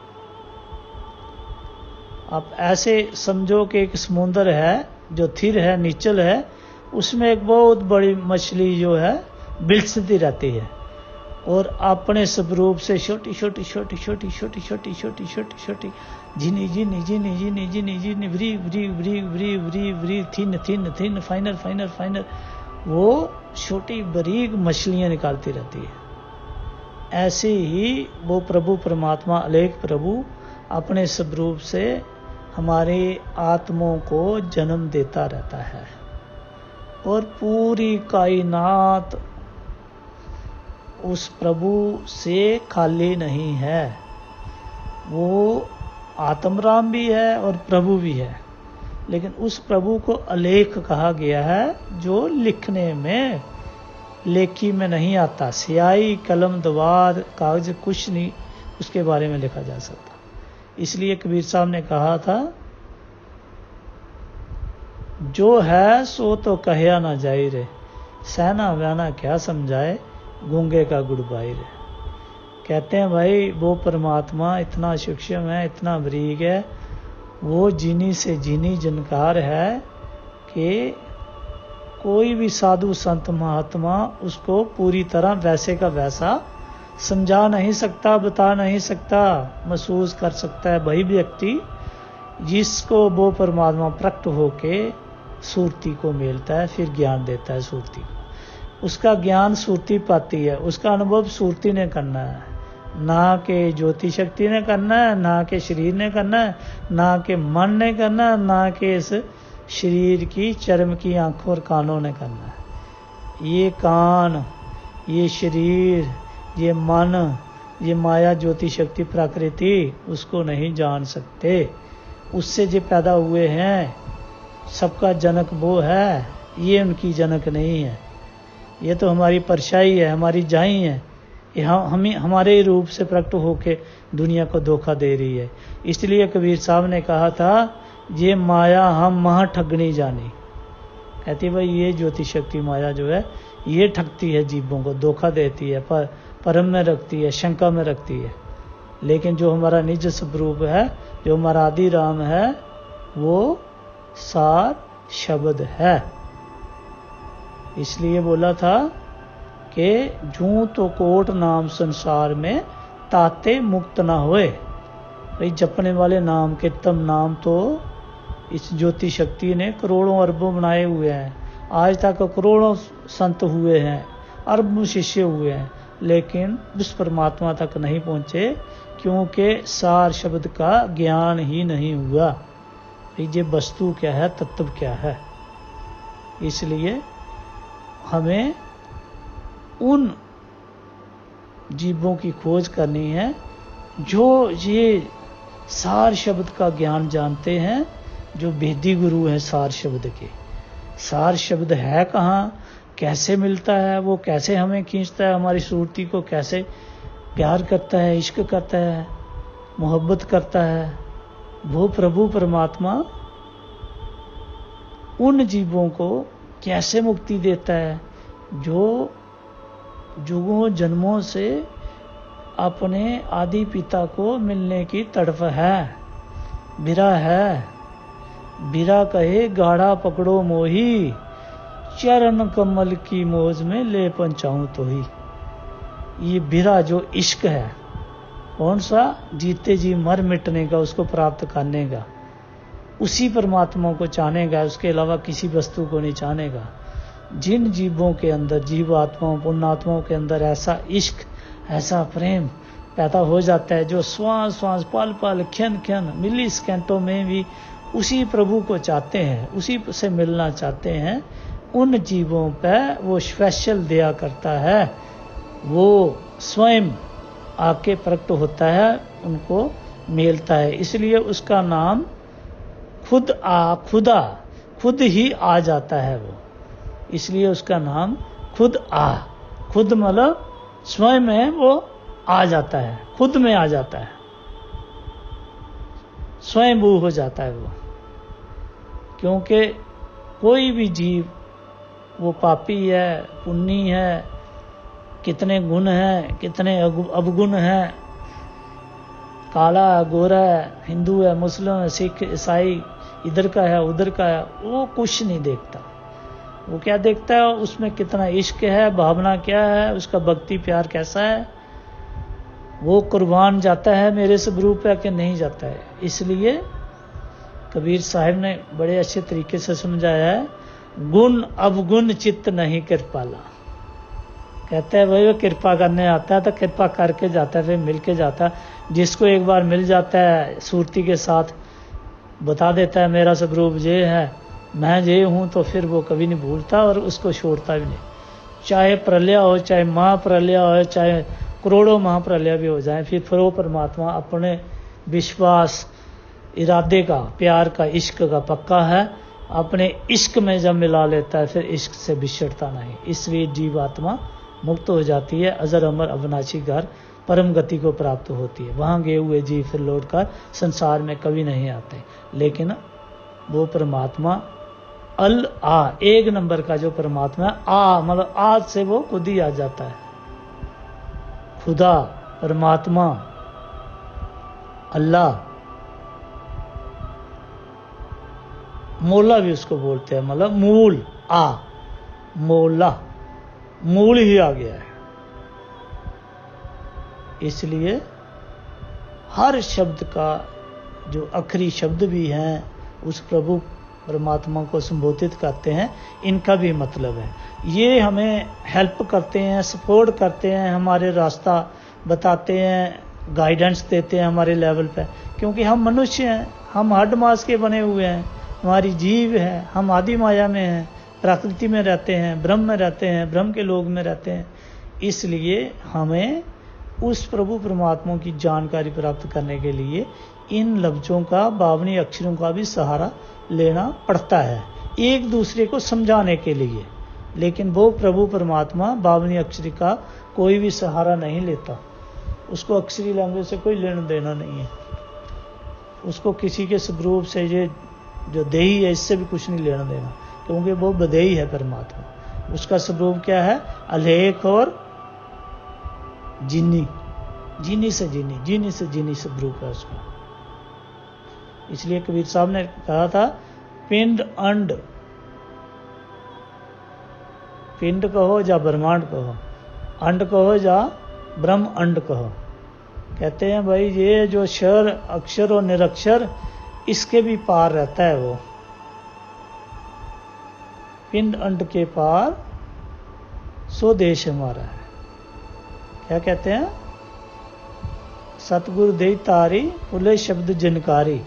आप ऐसे समझो कि एक समुंदर है जो थिर है, नीचल है, उसमें एक बहुत बड़ी मछली जो है बिलसती रहती है, और अपने स्वरूप से छोटी छोटी छोटी छोटी छोटी छोटी छोटी छोटी छोटी झिनी झिनी झिनी झिनी झिनी झिनी व्री व्री व्री व्री व्री व्री thin thin thin finer finer finer, वो छोटी बारीक मछलियां निकालती रहती है। ऐसे ही वो प्रभु परमात्मा अलेख प्रभु अपने स्वरूप से हमारे आत्माओं को जन्म देता रहता है, और पूरी कायनात उस प्रभु से खाली नहीं है। वो आत्मराम भी है और प्रभु भी है, लेकिन उस प्रभु को अलेख कहा गया है जो लिखने में, लेखी में नहीं आता। स्याही कलम दवार कागज कुछ नहीं उसके बारे में लिखा जा सकता। इसलिए कबीर साहब ने कहा था, जो है सो तो कहया ना जाई रे, सहना वहना क्या समझाए, गूंगे का गुड़ बाई रे। कहते हैं भाई वो परमात्मा इतना सूक्ष्म है, इतना बरीक है, वो जिनी से जिनी जनकार है कि कोई भी साधु संत महात्मा उसको पूरी तरह वैसे का वैसा समझा नहीं सकता, बता नहीं सकता, महसूस कर सकता है वही व्यक्ति जिसको वो परमात्मा प्रकट होके सुरती को मिलता है, फिर ज्ञान देता है सुरती को। उसका ज्ञान सुरती पाती है, उसका अनुभव सुरती ने करना है, ना के ज्योति शक्ति ने करना है, ना के शरीर ने करना है, ना के मन ने करना है, ना के इस शरीर की चर्म की आंखों और कानों ने करना है। ये कान, ये शरीर, ये मन, ये माया ज्योति शक्ति प्रकृति उसको नहीं जान सकते। उससे जो पैदा हुए हैं सबका जनक वो है, ये उनकी जनक नहीं है। ये तो हमारी परछाई है, हमारी जाई है, ये हम हमारे रूप से प्रकट होके दुनिया को धोखा दे रही है। इसलिए कबीर साहब ने कहा था, ये माया हम महा ठगनी जानी। कहती भाई ये ज्योति शक्ति माया जो है ये ठगती है, जीवों को धोखा देती है, परम में रखती है, शंका में रखती है। लेकिन जो हमारा निज स्वरूप है, जो हमारा आदि राम है, वो सार शब्द है। इसलिए बोला था कि जूं तो कोट नाम संसार में ताते मुक्त ना होए। भाई जपने वाले नाम कीर्तन नाम तो इस ज्योति शक्ति ने करोड़ों अरबों बनाए हुए हैं। आज तक करोड़ों संत हुए हैं, अरबों शिष्य हुए हैं, लेकिन उस परमात्मा तक नहीं पहुंचे, क्योंकि सार शब्द का ज्ञान ही नहीं हुआ। ये वस्तु क्या है, तत्व क्या है। इसलिए हमें उन जीवों की खोज करनी है जो ये सार शब्द का ज्ञान जानते हैं, जो वेदी गुरु हैं सार शब्द के। सार शब्द है कहाँ, कैसे मिलता है, वो कैसे हमें खींचता है, हमारी सूरती को कैसे प्यार करता है, इश्क करता है, मोहब्बत करता है। वो प्रभु परमात्मा उन जीवों को कैसे मुक्ति देता है जो जुगों जन्मों से अपने आदि पिता को मिलने की तड़फ है, बिरा है। बिरा कहे गाढ़ा पकड़ो मोही, चरण कमल की मौज में ले पंचाऊं तो ही। ये बिरा जो इश्क है, कौन सा, जीते जी मर मिटने का, उसको प्राप्त करने का, उसी परमात्मा को चाहेगा, उसके अलावा किसी वस्तु को नहीं चाहेगा। जिन जीवों के अंदर, जीव आत्माओं पुण्यात्माओं के अंदर ऐसा इश्क, ऐसा प्रेम पैदा हो जाता है, जो श्वास श्वास पल पल क्षण क्षण मिली सेकेंडों में भी उसी प्रभु को चाहते हैं, उसी से मिलना चाहते हैं, उन जीवों पर वो स्पेशल दया करता है। वो स्वयं आके प्रकट होता है, उनको मिलता है। इसलिए उसका नाम खुदा खुद ही आ जाता है वो। इसलिए उसका नाम खुद मतलब स्वयं में वो आ जाता है, खुद में आ जाता है, स्वयंभू हो जाता है वो। क्योंकि कोई भी जीव, वो पापी है, पुण्य है, कितने गुण हैं, कितने अवगुण हैं, काला है, गोरा है, हिंदू है, मुस्लिम है, सिख, ईसाई, इधर का है, उधर का है, वो कुछ नहीं देखता। वो क्या देखता है, उसमें कितना इश्क है, भावना क्या है, उसका भक्ति प्यार कैसा है, वो कुर्बान जाता है मेरे स्वरूप पे कि नहीं जाता है। इसलिए कबीर साहब ने बड़े अच्छे तरीके से समझाया है, गुण अवगुण चित्त नहीं कृपाला। कहते हैं भाई वो कृपा करने आता है तो कृपा करके जाता है, फिर मिल के जाता है। जिसको एक बार मिल जाता है, सूरती के साथ बता देता है मेरा स्वरूप ये है, मैं ये हूँ, तो फिर वो कभी नहीं भूलता और उसको छोड़ता भी नहीं। चाहे प्रलय हो, चाहे महाप्रलय हो, चाहे करोड़ों महाप्रलय भी हो जाए, फिर वो परमात्मा अपने विश्वास इरादे का, प्यार का, इश्क का पक्का है। अपने इश्क में जब मिला लेता है फिर इश्क से बिछड़ता नहीं। इसलिए जीवात्मा मुक्त हो जाती है, अजर अमर अविनाशी घर परम गति को प्राप्त होती है। वहाँ गए हुए जीव फिर लौटकर संसार में कभी नहीं आते। लेकिन वो परमात्मा अल आ, एक नंबर का जो परमात्मा है, आ मतलब आज से वो खुद ही आ जाता है। खुदा, परमात्मा, अल्लाह, मौला भी उसको बोलते हैं, मतलब मूल, आ मौला, मूल ही आ गया है। इसलिए हर शब्द का जो आखिरी शब्द भी हैं उस प्रभु परमात्मा को संबोधित करते हैं, इनका भी मतलब है। ये हमें हेल्प करते हैं, सपोर्ट करते हैं, हमारे रास्ता बताते हैं, गाइडेंस देते हैं हमारे लेवल पे। क्योंकि हम मनुष्य हैं, हम हड्ड मांस के बने हुए हैं, हमारी जीव है, हम आदि माया में हैं, प्रकृति में रहते हैं, ब्रह्म में रहते हैं, ब्रह्म के लोक में रहते हैं। इसलिए हमें उस प्रभु परमात्मा की जानकारी प्राप्त करने के लिए इन लफ्ज़ों का, बावनी अक्षरों का भी सहारा लेना पड़ता है, एक दूसरे को समझाने के लिए। लेकिन वो प्रभु परमात्मा बावनी अक्षरी का कोई भी सहारा नहीं लेता। उसको अक्षरी लैंग्वेज से कोई लेना देना नहीं है। उसको किसी के स्वरूप से, ये जो देही है, इससे भी कुछ नहीं लेना देना, क्योंकि वो बदेही है परमात्मा। उसका स्वरूप क्या है? अलेख और जिन्नी, जिन्नी से जिन्नी, जिन्नी से जिन्नी स्वरूप है उसका। इसलिए कबीर साहब ने कहा था, पिंड अंड, पिंड कहो या ब्रह्मांड कहो, अंड कहो या ब्रह्म अंड कहो। कहते हैं भाई ये जो शर, अक्षर और निरक्षर, इसके भी पार रहता है वो। पिंड अंड के पार सो देश हमारा है। क्या कहते हैं? सतगुरु दे तारी पुले शब्द जिनकारी।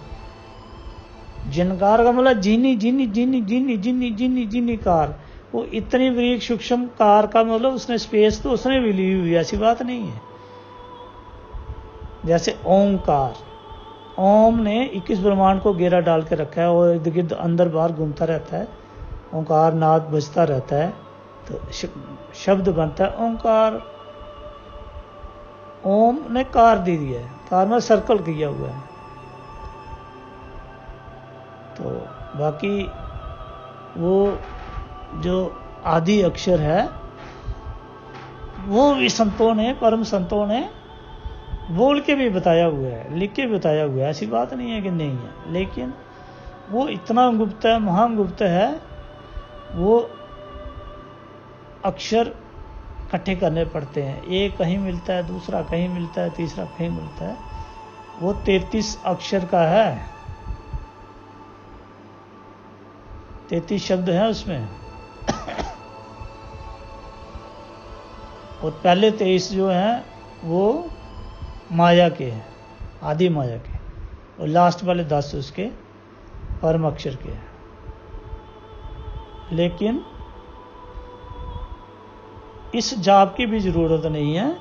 जिनकार का मतलब जीनी, जीनी, जीनी, जीनी, जीनी, जीनी, जीनी कार। वो इतनी बरीक सूक्ष्म कार का मतलब उसने स्पेस तो उसने भी ली हुई, ऐसी बात नहीं है। जैसे ओमकार, ओम ने 21 ब्रह्मांड को घेरा डाल के रखा है और इर्द गिर्द अंदर बाहर घूमता रहता है। ओंकार नाद बजता रहता है तो शब्द बनता है ओंकार। ओम ने कार दी है, कार में सर्कल किया हुआ है। तो बाकी वो जो आदि अक्षर है वो भी संतों ने, परम संतों ने बोल के भी बताया हुआ है, लिख के भी बताया हुआ है। ऐसी बात नहीं है कि नहीं है, लेकिन वो इतना गुप्त है, महान गुप्त है। वो अक्षर इकट्ठे करने पड़ते हैं, एक कहीं मिलता है, दूसरा कहीं मिलता है, तीसरा कहीं मिलता है। वो 33 अक्षर का है, 33 शब्द हैं उसमें। और पहले 23 जो हैं वो माया के हैं, आदि माया के, और लास्ट वाले 10 उसके परम अक्षर के हैं। लेकिन इस जाप की भी जरूरत नहीं है।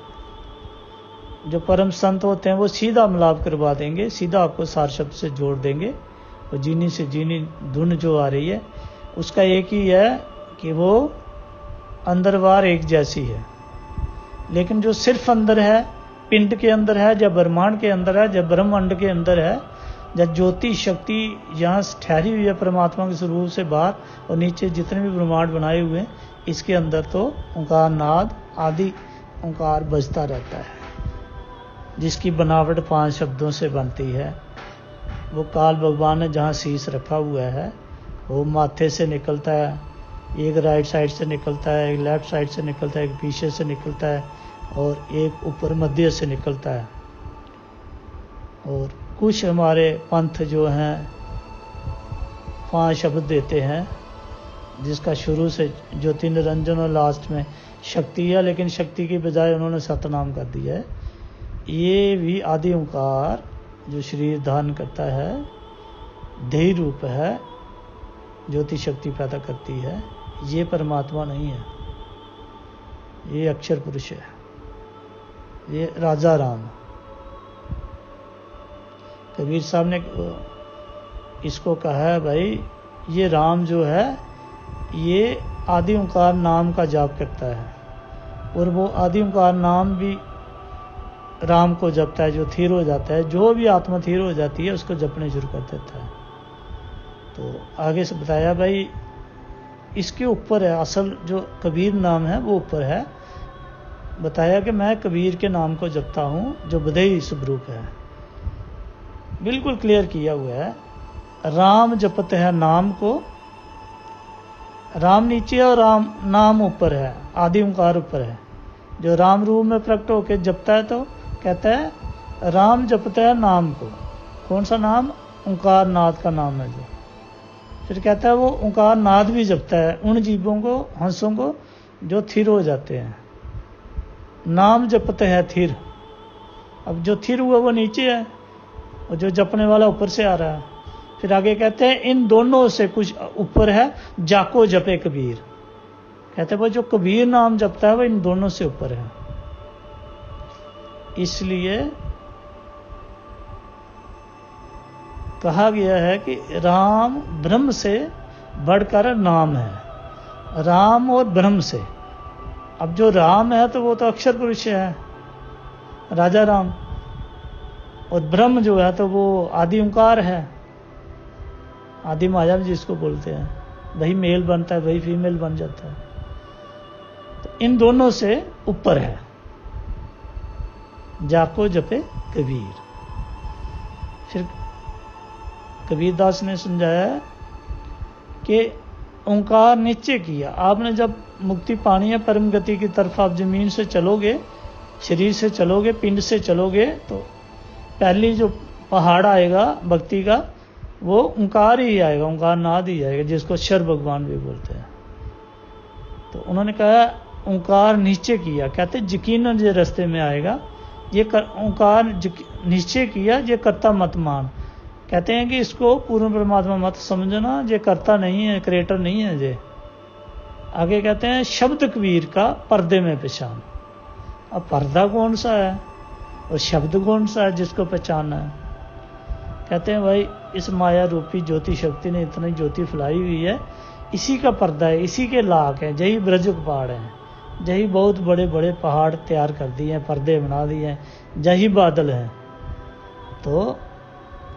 जो परम संत होते हैं वो सीधा मिलाप करवा देंगे, सीधा आपको सार शब्द से जोड़ देंगे। और जीनी से जीनी धुन जो आ रही है उसका एक ही है कि वो अंदर बाहर एक जैसी है। लेकिन जो सिर्फ अंदर है, पिंड के अंदर है, या ब्रह्मांड के अंदर है, या ब्रह्मांड के अंदर है, या ज्योति शक्ति यहाँ ठहरी हुई है परमात्मा के स्वरूप से बाहर, और नीचे जितने भी ब्रह्मांड बनाए हुए हैं इसके अंदर तो ओंकार नाद आदि ओंकार बजता रहता है, जिसकी बनावट 5 शब्दों से बनती है। वो काल भगवान ने जहाँ शीश रखा हुआ है वो माथे से निकलता है, एक राइट साइड से निकलता है, एक लेफ्ट साइड से निकलता है, एक पीछे से निकलता है, और एक ऊपर मध्य से निकलता है। और कुछ हमारे पंथ जो हैं 5 शब्द देते हैं, जिसका शुरू से ज्योति निरंजन और लास्ट में शक्ति है, लेकिन शक्ति की बजाय उन्होंने सतनाम कर दिया है। ये भी आदि ओंकार जो शरीर धारण करता है, देही रूप है, ज्योति शक्ति पैदा करती है, ये परमात्मा नहीं है, ये अक्षर पुरुष है, ये राजा राम। कबीर साहब ने इसको कहा है भाई ये राम जो है ये आदि ओंकार नाम का जाप करता है, और वो आदि ओंकार नाम भी राम को जपता है, जो थीर हो जाता है, जो भी आत्मा थीर हो जाती है उसको जपने शुरू कर देता है। तो आगे से बताया भाई इसके ऊपर है असल जो कबीर नाम है वो ऊपर है। बताया कि मैं कबीर के नाम को जपता हूँ जो बधई स्वरूप है, बिल्कुल क्लियर किया हुआ है। राम जपते हैं नाम को, राम नीचे और राम नाम ऊपर है, आदि ओंकार ऊपर है। जो राम रूप में प्रकट होकर जपता है तो कहता है राम जपता है नाम को। कौन सा नाम? ओंकार नाद का नाम है जो। फिर कहता है वो ओंकार नाद भी जपता है उन जीवों को, हंसों को जो थिर हो जाते हैं। नाम जपते हैं थिर। अब जो थिर हुआ वो नीचे है और जो जपने वाला ऊपर से आ रहा है। फिर आगे कहते हैं इन दोनों से कुछ ऊपर है जाको जपे कबीर। कहते हैं वो जो कबीर नाम जपता है वो इन दोनों से ऊपर है। इसलिए कहा गया है कि राम ब्रह्म से बढ़कर नाम है, राम और ब्रह्म से। अब जो राम है तो वो तो अक्षर पुरुष है, राजा राम, और ब्रह्म जो है तो वो आदि ओंकार है, आदि माया जिसको बोलते हैं। वही मेल बनता है, वही फीमेल बन जाता है। तो इन दोनों से ऊपर है जाको जपे कबीर। फिर कबीरदास ने समझाया कि ओंकार नीचे किया। आपने जब मुक्ति पानी है परम गति की तरफ, आप जमीन से चलोगे, शरीर से चलोगे, पिंड से चलोगे, तो पहली जो पहाड़ आएगा भक्ति का वो ओंकार ही आएगा, ओंकार नाद ही आएगा, जिसको शर भगवान भी बोलते हैं। तो उन्होंने कहा ओंकार नीचे किया। कहते यकीनन ये रास्ते में आएगा। ये ओंकार निश्चय किया, ये कर्ता मत मान। कहते हैं कि इसको पूर्ण परमात्मा मत समझना, ये कर्ता नहीं है, क्रिएटर नहीं है ये। आगे कहते हैं शब्द कबीर का पर्दे में पहचान। अब पर्दा कौन सा है और शब्द कौन सा है जिसको पहचानना है? कहते हैं भाई इस माया रूपी ज्योति शक्ति ने इतनी ज्योति फैलाई हुई है, इसी का पर्दा है, इसी के लाक है। यही ब्रजक पहाड़ है, यही बहुत बड़े बड़े पहाड़ तैयार कर दिए हैं, पर्दे बना दिए हैं, यही बादल हैं। तो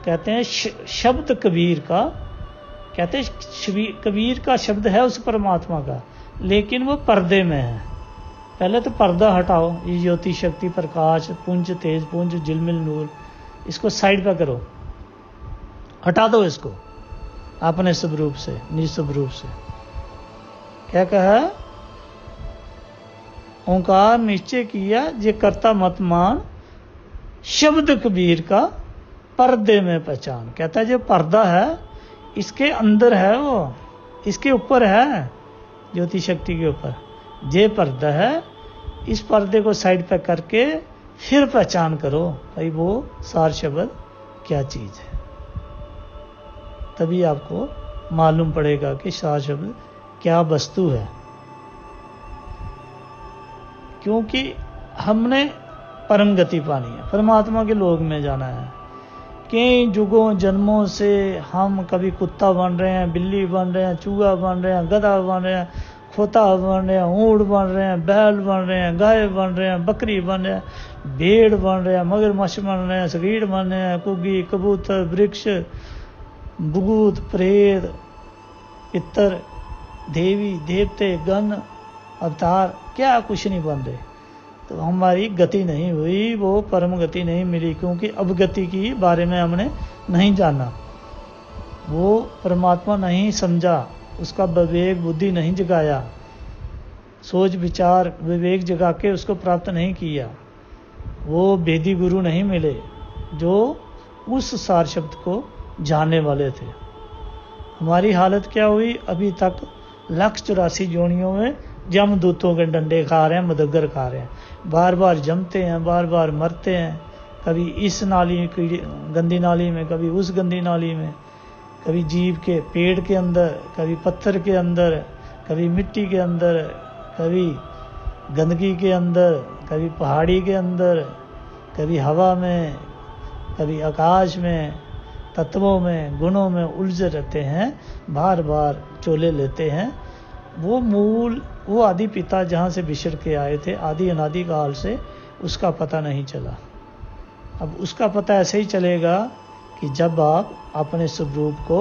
कहते हैं शब्द कबीर का, कहते हैं कबीर का शब्द है उस परमात्मा का, लेकिन वो पर्दे में है। पहले तो पर्दा हटाओ, ये ज्योति शक्ति प्रकाश पुंज तेज पुंज झिलमिल नूर, इसको साइड पर करो, हटा दो इसको अपने स्वरूप से, निज स्वरूप से। क्या कहा? ओंकार निश्चय किया ये कर्ता मत मान, शब्द कबीर का पर्दे में पहचान। कहता है जो पर्दा है इसके अंदर है, वो इसके ऊपर है, ज्योति शक्ति के ऊपर ये पर्दा है। इस पर्दे को साइड पे करके फिर पहचान करो भाई वो सार शब्द क्या चीज है। तभी आपको मालूम पड़ेगा कि सार शब्द क्या वस्तु है। क्योंकि हमने परम गति पानी है, परमात्मा के लोक में जाना है। कई युगों जन्मों से हम कभी कुत्ता बन रहे हैं, बिल्ली बन रहे हैं, चूहा बन रहे हैं, गधा बन रहे हैं, खोता बन रहे हैं, ऊँट बन रहे हैं, बैल बन रहे हैं, गाय बन रहे हैं, बकरी बन रहे हैं, भेड़ बन रहे हैं, मगरमच्छ बन रहे हैं, सगीड़ बन रहे हैं, कुगी कबूतर वृक्ष भूत प्रेत पितर देवी देवते गण अवतार, क्या कुछ नहीं बन रहे। तो हमारी गति नहीं हुई, वो परम गति नहीं मिली, क्योंकि अवगति की बारे में हमने नहीं जाना, वो परमात्मा नहीं समझा, उसका विवेक बुद्धि नहीं जगाया, सोच विचार विवेक जगा के उसको प्राप्त नहीं किया। वो वेदी गुरु नहीं मिले जो उस सार शब्द को जानने वाले थे। हमारी हालत क्या हुई? अभी तक 184 योनियों में जमदूतों के डंडे खा रहे हैं, मदगर खा रहे हैं, बार बार जमते हैं, बार बार मरते हैं। कभी इस नाली की गंदी नाली में, कभी उस गंदी नाली में, कभी जीव के पेड़ के अंदर, कभी पत्थर के अंदर, कभी मिट्टी के अंदर, कभी गंदगी के अंदर, कभी पहाड़ी के अंदर, कभी हवा में, कभी आकाश में, तत्वों में, गुणों में उलझे रहते हैं, बार बार चोले लेते हैं। वो मूल, वो आदि पिता जहाँ से बिछड़ के आए थे आदि अनादि काल से, उसका पता नहीं चला। अब उसका पता ऐसे ही चलेगा कि जब आप अपने स्वरूप को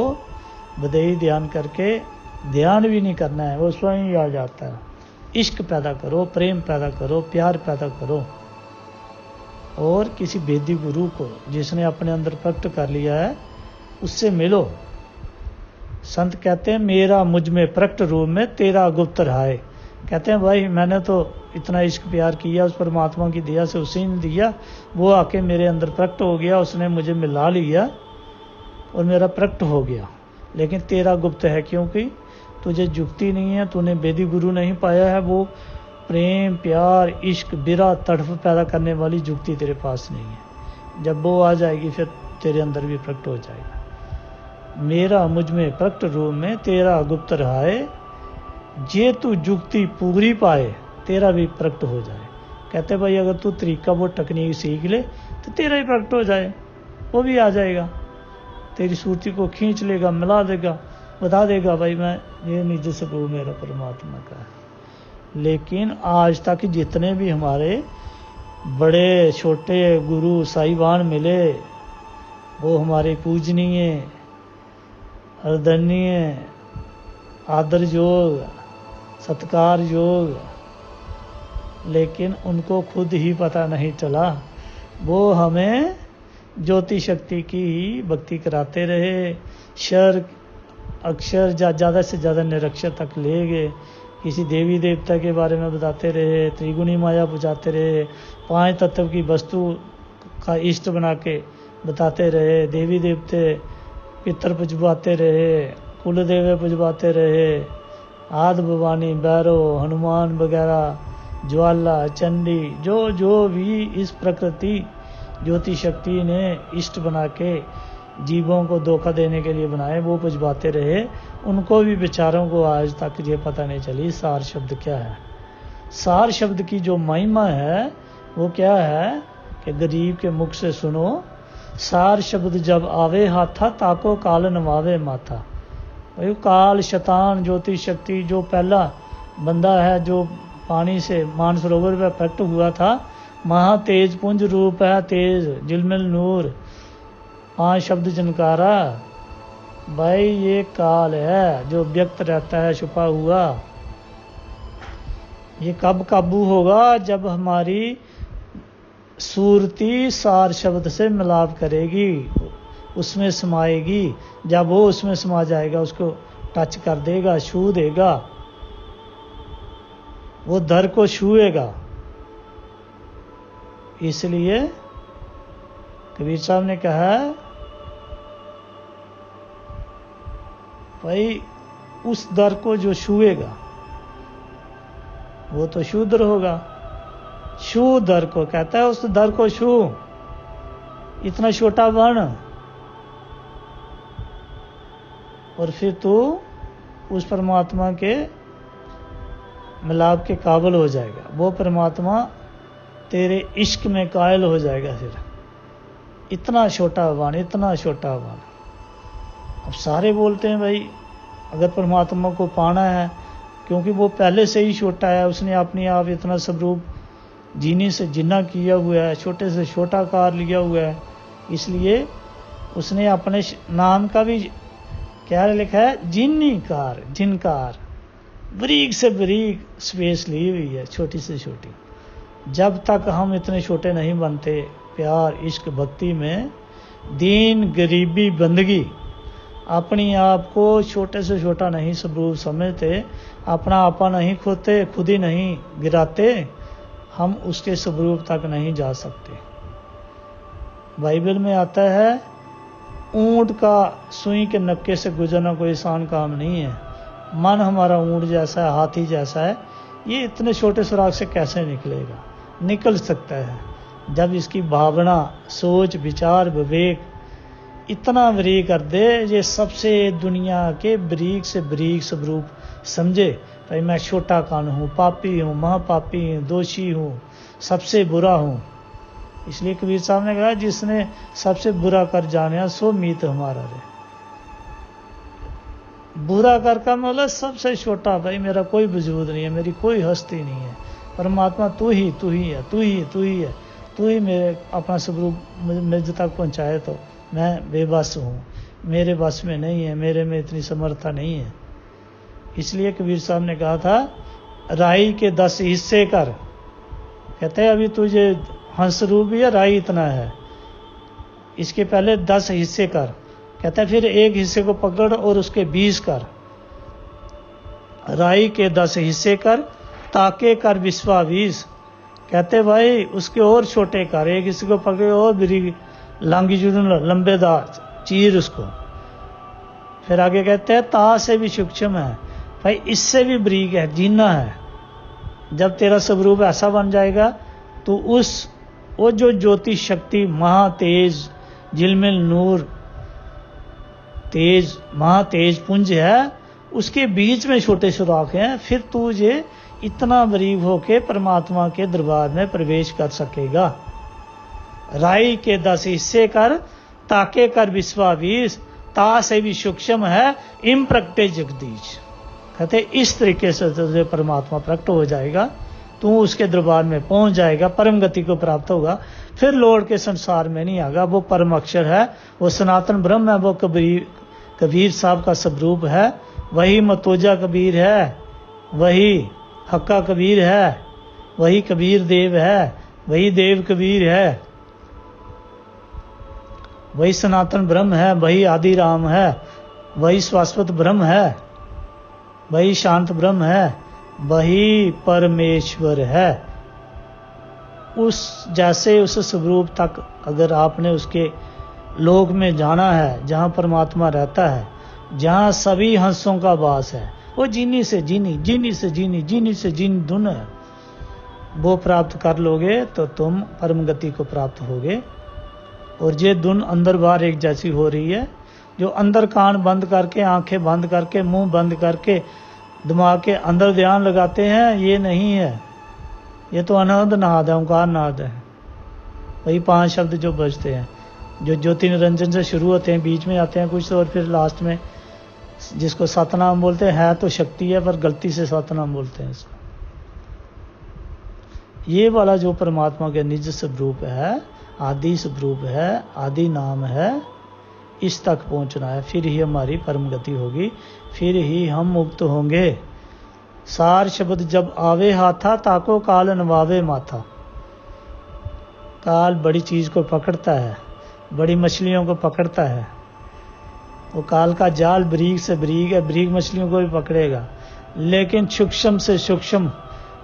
बदई ध्यान करके, ध्यान भी नहीं करना है, वो स्वयं ही आ जाता है। इश्क पैदा करो, प्रेम पैदा करो, प्यार पैदा करो, और किसी वेदी गुरु को जिसने अपने अंदर प्रकट कर लिया है उससे मिलो। संत कहते हैं मेरा मुझ में प्रकट रूप में तेरा गुप्त रहाए। कहते हैं भाई मैंने तो इतना इश्क प्यार किया उस परमात्मा की दया से, उसी ने दिया, वो आके मेरे अंदर प्रकट हो गया, उसने मुझे मिला लिया और मेरा प्रकट हो गया। लेकिन तेरा गुप्त है, क्योंकि तुझे जुक्ति नहीं है, तूने वेदी गुरु नहीं पाया है। वो प्रेम प्यार इश्क बिरा तड़फ पैदा करने वाली जुक्ति तेरे पास नहीं है। जब वो आ जाएगी फिर तेरे अंदर भी प्रकट हो जाएगा। मेरा मुझ में प्रकट रूप में तेरा गुप्त रहाए, जे तू जुक्ति पूरी पाए तेरा भी प्रकट हो जाए। कहते भाई अगर तू तरीका वो टेक्निक सीख ले तो तेरा ही प्रकट हो जाए, वो भी आ जाएगा, तेरी सूरती को खींच लेगा, मिला देगा, बता देगा भाई मैं ये निज स्वरूप मेरा परमात्मा का है। लेकिन आज तक जितने भी हमारे बड़े छोटे गुरु साहिबान मिले वो हमारे पूजनीय, आदरणीय, आदर योग, सत्कार योग, लेकिन उनको खुद ही पता नहीं चला। वो हमें ज्योति शक्ति की ही भक्ति कराते रहे, शर अक्षर ज़्यादा से ज़्यादा निरक्षर तक ले गए, किसी देवी देवता के बारे में बताते रहे, त्रिगुणी माया बुझाते रहे, 5 तत्व की वस्तु का इष्ट बना के बताते रहे, देवी देवते पितर पुजवाते रहे, कुल देवे पुजवाते रहे, आदि भवानी, भैरव, हनुमान वगैरह, ज्वाला, चंडी, जो भी इस प्रकृति ज्योति शक्ति ने इष्ट बना के जीवों को धोखा देने के लिए बनाए, वो पुजवाते रहे। उनको भी बेचारों को आज तक ये पता नहीं चली सार शब्द क्या है। सार शब्द की जो महिमा है वो क्या है कि गरीब के मुख से सुनो, सार शब्द जब आवे हाथा ताको काल नवावे माथा। भाई काल शैतान ज्योति शक्ति जो पहला बंदा है जो पानी से मानसरोवर में प्रकट हुआ था, महा तेज पुंज रूप है तेज जिलमिल नूर, 5 शब्द जनकारा। भाई ये काल है जो व्यक्त रहता है छुपा हुआ। ये कब काबू होगा? जब हमारी सूरती सार शब्द से मिलाप करेगी, उसमें समाएगी। जब वो उसमें समा जाएगा, उसको टच कर देगा, छू देगा, वो धर को छुएगा। इसलिए कबीर साहब ने कहा भाई उस दर को जो छुएगा वो तो शूद्र होगा। छू दर को, कहता है उस दर को छू, इतना छोटा बन और फिर तू उस परमात्मा के मिलाप के काबिल हो जाएगा। वो परमात्मा तेरे इश्क में कायल हो जाएगा। फिर इतना छोटा बन, इतना छोटा बन। अब सारे बोलते हैं भाई अगर परमात्मा को पाना है, क्योंकि वो पहले से ही छोटा है, उसने अपने आप इतना स्वरूप जीने से जिन्ना किया हुआ है, छोटे से छोटा कार लिया हुआ है, इसलिए उसने अपने नाम का भी क्या लिखा है? जिन्नी कार, जिनकार, बरीक से बरीक स्पेस ली हुई है, छोटी से छोटी। जब तक हम इतने छोटे नहीं बनते प्यार इश्क भक्ति में, दीन गरीबी बंदगी, अपनी आप को छोटे से छोटा नहीं स्वरूप समझते, अपना आपा नहीं खोते, खुद ही नहीं गिराते, हम उसके स्वरूप तक नहीं जा सकते। बाइबल में आता है ऊंट का सुई के नक्के से गुजरना कोई आसान काम नहीं है। मन हमारा ऊंट जैसा है, हाथी जैसा है, ये इतने छोटे सुराग से कैसे निकलेगा? निकल सकता है जब इसकी भावना, सोच, विचार, विवेक इतना बरीक कर दे, ये सबसे दुनिया के बरीक से बरीक स्वरूप समझे। भाई मैं छोटा कान हूँ, पापी हूँ, महापापी हूँ, दोषी हूँ, सबसे बुरा हूँ, इसलिए कबीर साहब ने कहा जिसने सबसे बुरा कर जाने सो मीत हमारा रे। बुरा कर का मतलब सबसे छोटा, भाई मेरा कोई वजूद नहीं है, मेरी कोई हस्ती नहीं है, परमात्मा तू ही है, तू ही मेरे अपना स्वरूप मुझ तक पहुँचाए तो मैं बेबस हूँ, मेरे बस में नहीं है, मेरे में इतनी समर्था नहीं है। इसलिए कबीर साहब ने कहा था राई के 10 हिस्से कर। कहते हैं अभी तुझे हंस रूप या राई इतना है, इसके पहले 10 हिस्से कर। कहता है फिर एक हिस्से को पकड़ और उसके 20 कर। राई के 10 हिस्से कर ताके कर विश्वा 20। कहते भाई उसके और छोटे कर, एक हिस्से को पकड़े और बिरी लांगी जुड़न लंबेदार चीर उसको। फिर आगे कहते हैं ता से भी सूक्ष्म है, भाई इससे भी बरीक है, जीना है। जब तेरा स्वरूप ऐसा बन जाएगा तो वो जो ज्योति शक्ति महातेज झिलमिल नूर तेज महातेज पुंज है, उसके बीच में छोटे सुराख हैं, फिर तुझे इतना बरीक होके परमात्मा के दरबार में प्रवेश कर सकेगा। राई के 10 हिस्से कर ताके कर विश्वा 20, ता से भी सूक्ष्म है इम प्रकटे जगदीश। कहते इस तरीके से तुझे परमात्मा प्रकट हो जाएगा, तू उसके दरबार में पहुंच जाएगा, परम गति को प्राप्त होगा, फिर लौट के संसार में नहीं आएगा। वो परम अक्षर है, वो सनातन ब्रह्म है, वो कबीर साहब का स्वरूप है, वही मतोजा कबीर है, वही हक्का कबीर है, वही कबीर देव है, वही देव कबीर है, वही सनातन ब्रह्म है, वही आदि राम है, वही शाश्वत ब्रह्म है, वही शांत ब्रह्म है, वही परमेश्वर है। उस जैसे उस स्वरूप तक अगर आपने उसके लोक में जाना है, जहाँ परमात्मा रहता है, जहाँ सभी हंसों का वास है, वो जीनी से जीनी, जीनी से जीनी, जीनी से जीनी धुन है, वो प्राप्त कर लोगे तो तुम परम गति को प्राप्त होगे। और ये धुन अंदर बाहर एक जैसी हो रही है। जो अंदर कान बंद करके, आंखें बंद करके, मुंह बंद करके दिमाग के अंदर ध्यान लगाते हैं, ये नहीं है, ये तो अनहद नाद है, ओंकार नाद है। वही 5 शब्द जो बजते हैं, जो ज्योति निरंजन से शुरू होते हैं, बीच में आते हैं कुछ और फिर लास्ट में जिसको सतनाम बोलते हैं, है तो शक्ति है पर गलती से सतनाम बोलते हैं इसको। ये वाला जो परमात्मा के निज स्वरूप है, आदि स्वरूप है, आदि नाम है, इस तक पहुंचना है, फिर ही हमारी परम गति होगी, फिर ही हम मुक्त होंगे। सार शब्द जब आवे हाथा ताको काल नवावे माथा। काल बड़ी चीज को पकड़ता है, बड़ी मछलियों को पकड़ता है। वो काल का जाल बरीक से बरीक है, बरीक मछलियों को भी पकड़ेगा, लेकिन सूक्ष्म से सूक्ष्म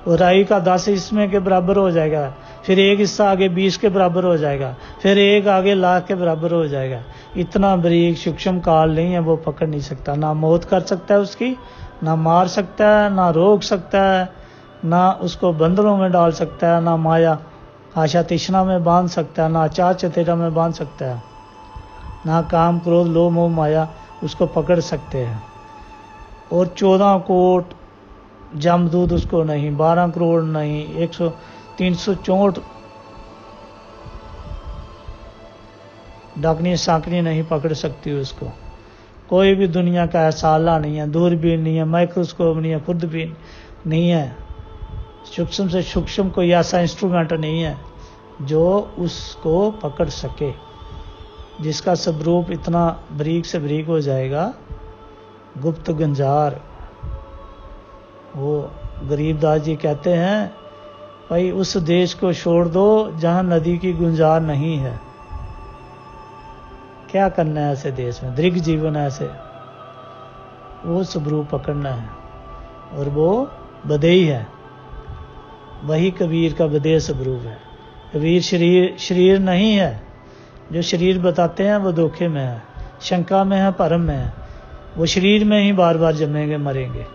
वो राई का 10 इसमें के बराबर हो जाएगा, फिर एक हिस्सा आगे 20 के बराबर हो जाएगा, फिर एक आगे लाख के बराबर हो जाएगा। इतना बरीक सूक्ष्म काल नहीं है, वो पकड़ नहीं सकता, ना मौत कर सकता है उसकी, ना मार सकता है, ना रोक सकता है, ना उसको बंधनों में डाल सकता है, ना माया आशा तृष्णा में बांध सकता है, ना चाह चतेरा में बांध सकता है, ना काम क्रोध लोभ मोह माया उसको पकड़ सकते हैं। और 14 कोट जमदूत उसको नहीं, 12 करोड़ नहीं, 364 डाकनी साकनी नहीं पकड़ सकती उसको। कोई भी दुनिया का ऐसा आला नहीं है, दूरबीन नहीं है, माइक्रोस्कोप नहीं है, खुर्दबीन नहीं है, सूक्ष्म से सूक्ष्म कोई ऐसा इंस्ट्रूमेंट नहीं है जो उसको पकड़ सके, जिसका स्वरूप इतना बरीक से बरीक हो जाएगा। गुप्त गुंजार, वो गरीबदास जी कहते हैं भाई उस देश को छोड़ दो जहां नदी की गुंजार नहीं है। क्या करना है ऐसे देश में, दीर्घ जीवन है ऐसे, वो स्वरूप पकड़ना है, और वो बदेही है, वही कबीर का बदेह स्वरूप है। कबीर शरीर नहीं है, जो शरीर बताते हैं वो धोखे में है, शंका में है, भरम में है, वो शरीर में ही बार बार जमेंगे मरेंगे।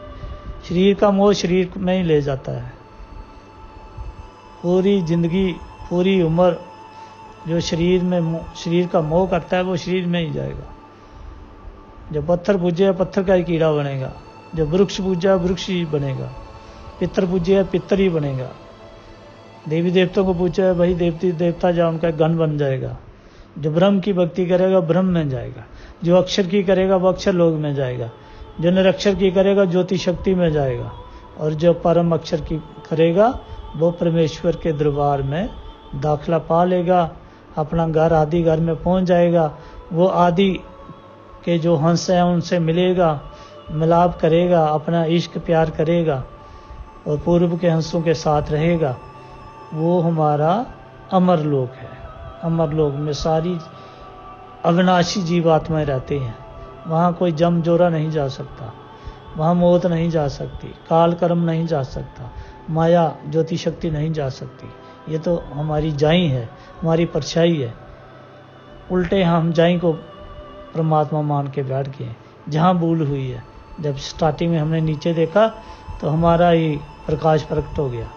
शरीर का मोह शरीर में ही ले जाता है। पूरी जिंदगी पूरी उम्र जो शरीर का मोह करता है वो शरीर में ही जाएगा। जो पत्थर पूजे पत्थर का ही कीड़ा बनेगा, जो वृक्ष पूजा वृक्ष ही बनेगा, पितर पूजे पितर ही बनेगा। देवी देवताओं को पूछा भाई देवती देवता जा उनका गण बन जाएगा। जो ब्रह्म की भक्ति करेगा ब्रह्म में जाएगा, जो अक्षर की करेगा वो अक्षर लोक में जाएगा, जो निरक्षर की करेगा ज्योति शक्ति में जाएगा, और जो परम अक्षर की करेगा वो परमेश्वर के दरबार में दाखला पा लेगा, अपना घर आदि घर में पहुंच जाएगा। वो आदि के जो हंस हैं उनसे मिलेगा, मिलाप करेगा, अपना इश्क प्यार करेगा और पूर्व के हंसों के साथ रहेगा। वो हमारा अमर लोक है। अमर लोक में सारी अविनाशी जीवात्माएं रहते हैं। वहाँ कोई जम जोरा नहीं जा सकता, वहाँ मौत नहीं जा सकती, काल कर्म नहीं जा सकता, माया ज्योति शक्ति नहीं जा सकती। ये तो हमारी जाई है, हमारी परछाई है। उल्टे हम जाई को परमात्मा मान के बैठ गए। जहाँ भूल हुई है, जब स्टार्टिंग में हमने नीचे देखा तो हमारा ही प्रकाश प्रकट हो गया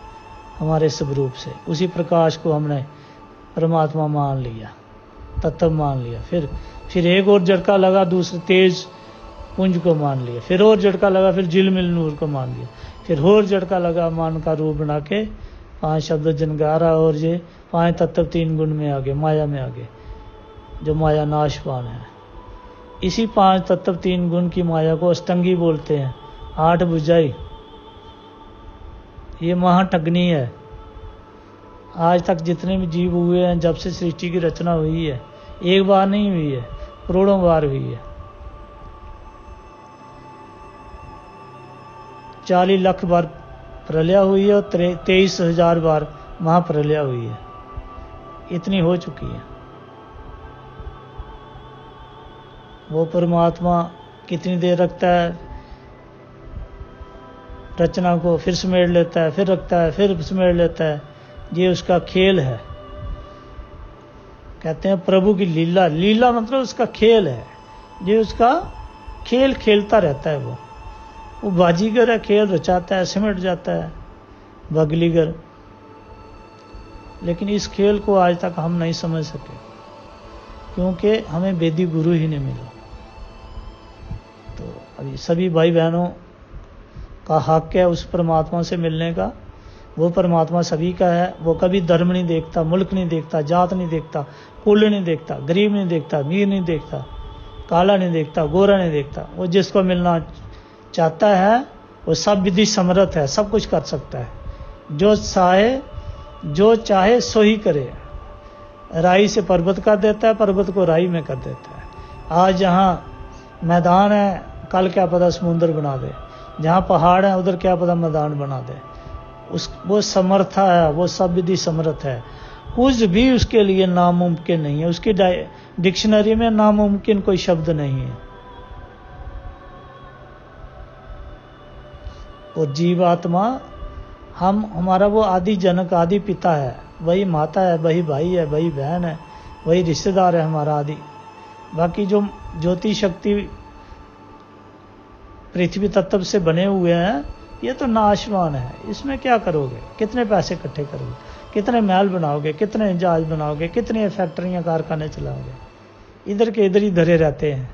हमारे स्वरूप से। उसी प्रकाश को हमने परमात्मा मान लिया, तत्व मान लिया। फिर एक और झटका लगा, दूसरे तेज पुंज को मान लिया। फिर और झटका लगा, फिर झिलमिल नूर को मान लिया। फिर और झटका लगा, मान का रूप बना के 5 शब्द जनगारा और ये 5 तत्व 3 गुण में आगे, माया में आगे, जो माया नाशवान है। इसी 5 तत्व 3 गुण की माया को अष्टंगी बोलते हैं, 8 भुजाई। ये महाठगनी है। आज तक जितने भी जीव हुए हैं, जब से सृष्टि की रचना हुई है, एक बार नहीं हुई है, करोड़ों बार हुई है। 40 लाख बार प्रलय हुई है और 23,000 बार महाप्रलय हुई है। इतनी हो चुकी है। वो परमात्मा कितनी देर रखता है रचना को, फिर समेट लेता है, फिर रखता है, फिर समेट लेता है। ये उसका खेल है। कहते हैं प्रभु की लीला। लीला मतलब उसका खेल है। ये उसका खेल खेलता रहता है। वो बाजीगर है, खेल रचाता है, सिमट जाता है, बगलीगर। लेकिन इस खेल को आज तक हम नहीं समझ सके, क्योंकि हमें वेदी गुरु ही नहीं मिला। तो अभी सभी भाई बहनों का हक है उस परमात्मा से मिलने का। वो परमात्मा सभी का है। वो कभी धर्म नहीं देखता, मुल्क नहीं देखता, जात नहीं देखता, कुल नहीं देखता, गरीब नहीं देखता, अमीर नहीं देखता, काला नहीं देखता, गोरा नहीं देखता। वो जिसको मिलना चाहता है वो सब विधि समर्थ है, सब कुछ कर सकता है। जो चाहे सो ही करे। राई से पर्वत कर देता है, पर्वत को राई में कर देता है। आज जहाँ मैदान है, कल क्या पता समुद्र बना दे। जहाँ पहाड़ है उधर क्या पता मैदान बना दे। वो समर्था है, वो सब विधि समर्थ है। कुछ भी उसके लिए नामुमकिन नहीं है। उसकी डिक्शनरी में नामुमकिन कोई शब्द नहीं है। और जीवात्मा हमारा वो आदि जनक, आदि पिता है। वही माता है, वही भाई है, वही बहन है, वही रिश्तेदार है हमारा आदि। बाकी जो ज्योति शक्ति पृथ्वी तत्व से बने हुए हैं, ये तो नाशवान है। इसमें क्या करोगे? कितने पैसे इकट्ठे करोगे? कितने महल बनाओगे? कितने जहाज बनाओगे? कितनी फैक्ट्रियां कारखाने चलाओगे? इधर के इधर ही धरे रहते हैं।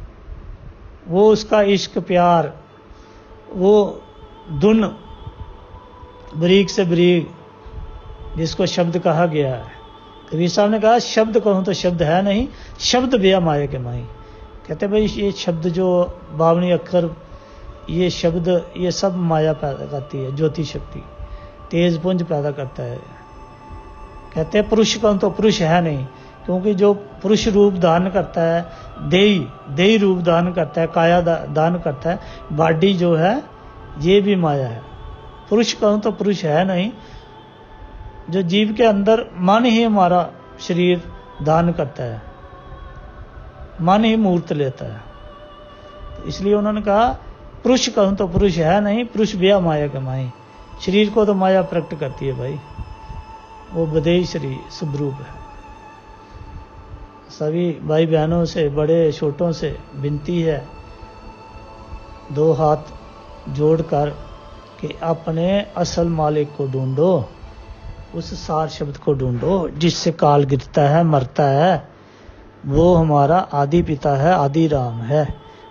वो उसका इश्क प्यार, वो धुन बरीक से बरीक, जिसको शब्द कहा गया है। कबीर साहब ने कहा शब्द कहूँ तो शब्द है नहीं, शब्द बेया माया के माई। कहते भाई ये शब्द जो 52 अक्षर, ये शब्द, ये सब माया पैदा करती है। ज्योति शक्ति तेज पुंज पैदा करता है। कहते हैं पुरुष कहूँ तो पुरुष है नहीं, क्योंकि जो पुरुष रूप धारण करता है, देही रूप धारण करता है, काया दान करता है, बॉडी जो है ये भी माया है। पुरुष कहूँ तो पुरुष है नहीं। जो जीव के अंदर मन ही हमारा शरीर दान करता है, मन ही मूर्त लेता है। तो इसलिए उन्होंने कहा पुरुष कहूँ तो पुरुष है नहीं, पुरुष बिया माया कमाई। शरीर को तो माया प्रकट करती है भाई, वो बदेही शरीर स्वरूप है। सभी भाई बहनों से, बड़े छोटों से विनती है, 2 हाथ जोड़कर कि अपने असल मालिक को ढूंढो, उस सार शब्द को ढूंढो जिससे काल गिरता है, मरता है। वो हमारा आदि पिता है, आदि राम है।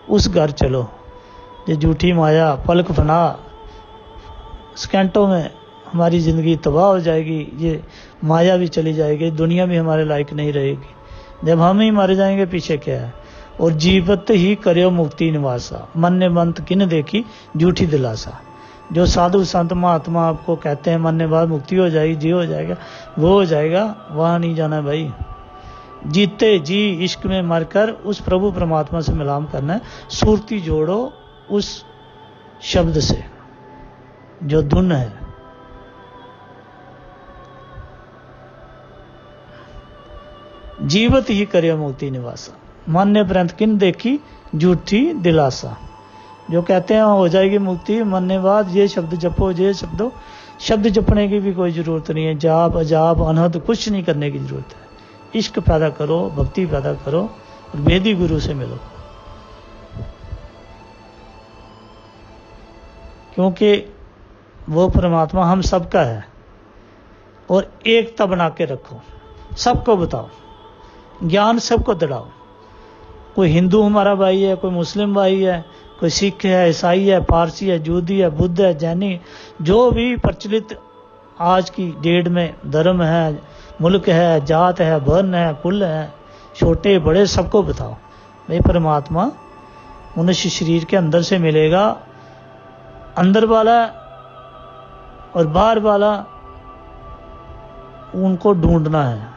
उस घर चलो। ये झूठी माया पलक फना सेकंडों में हमारी ज़िंदगी तबाह हो जाएगी, ये माया भी चली जाएगी, दुनिया भी हमारे लायक नहीं रहेगी। जब हम ही मर जाएंगे पीछे क्या है। और जीवत ही करो मुक्ति निवासा, मन ने मंत किन देखी झूठी दिलासा। जो साधु संत महात्मा आपको कहते हैं मरने बाद मुक्ति हो जाएगी, जी हो जाएगा, वो हो जाएगा, वहां नहीं जाना भाई। जीते जी इश्क में मरकर उस प्रभु परमात्मा से मिलाप करना है। सुरती जोड़ो उस शब्द से जो धुन है। जीवत ही करे मुक्ति निवासा, मन ने प्रंत किन देखी झूठी दिलासा। जो कहते हैं हो जाएगी मुक्ति, मरने बाद ये शब्द जपो, ये शब्द जपने की भी कोई जरूरत नहीं है। जाप अजाप अनहद कुछ नहीं करने की जरूरत है। इश्क पैदा करो, भक्ति पैदा करो और वेदी गुरु से मिलो, क्योंकि वो परमात्मा हम सबका है। और एकता बना के रखो, सबको बताओ, ज्ञान सबको दिलाओ। कोई हिंदू हमारा भाई है, कोई मुस्लिम भाई है, कोई सिख है, ईसाई है, पारसी है, जूदी है, बुद्ध है, जैनी, जो भी प्रचलित आज की डेट में धर्म है, मुल्क है, जात है, वर्ण है, कुल है, छोटे बड़े, सबको बताओ भाई परमात्मा मनुष्य शरीर के अंदर से मिलेगा। अंदर वाला और बाहर वाला उनको ढूंढना है।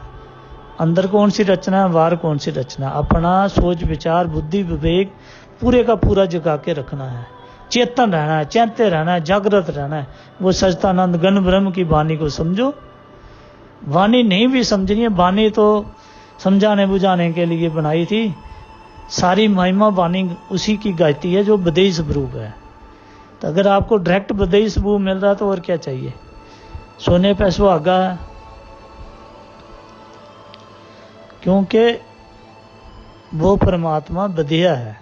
अंदर कौन सी रचना है, बाहर कौन सी रचना, अपना सोच विचार बुद्धि विवेक पूरे का पूरा जगा के रखना है। चेतन रहना है, चैत्य रहना है, जागृत रहना है। वो सच्चिदानंद गण ब्रह्म की वाणी को समझो। वाणी नहीं भी समझनी है, वाणी तो समझाने बुझाने के लिए बनाई थी। सारी महिमा वाणी उसी की गायती है जो बदेई स्वरूप है। तो अगर आपको डायरेक्ट बदेई स्वरूप मिल रहा तो और क्या चाहिए। सोने पे सुहागा है, क्योंकि वो परमात्मा बधिया है।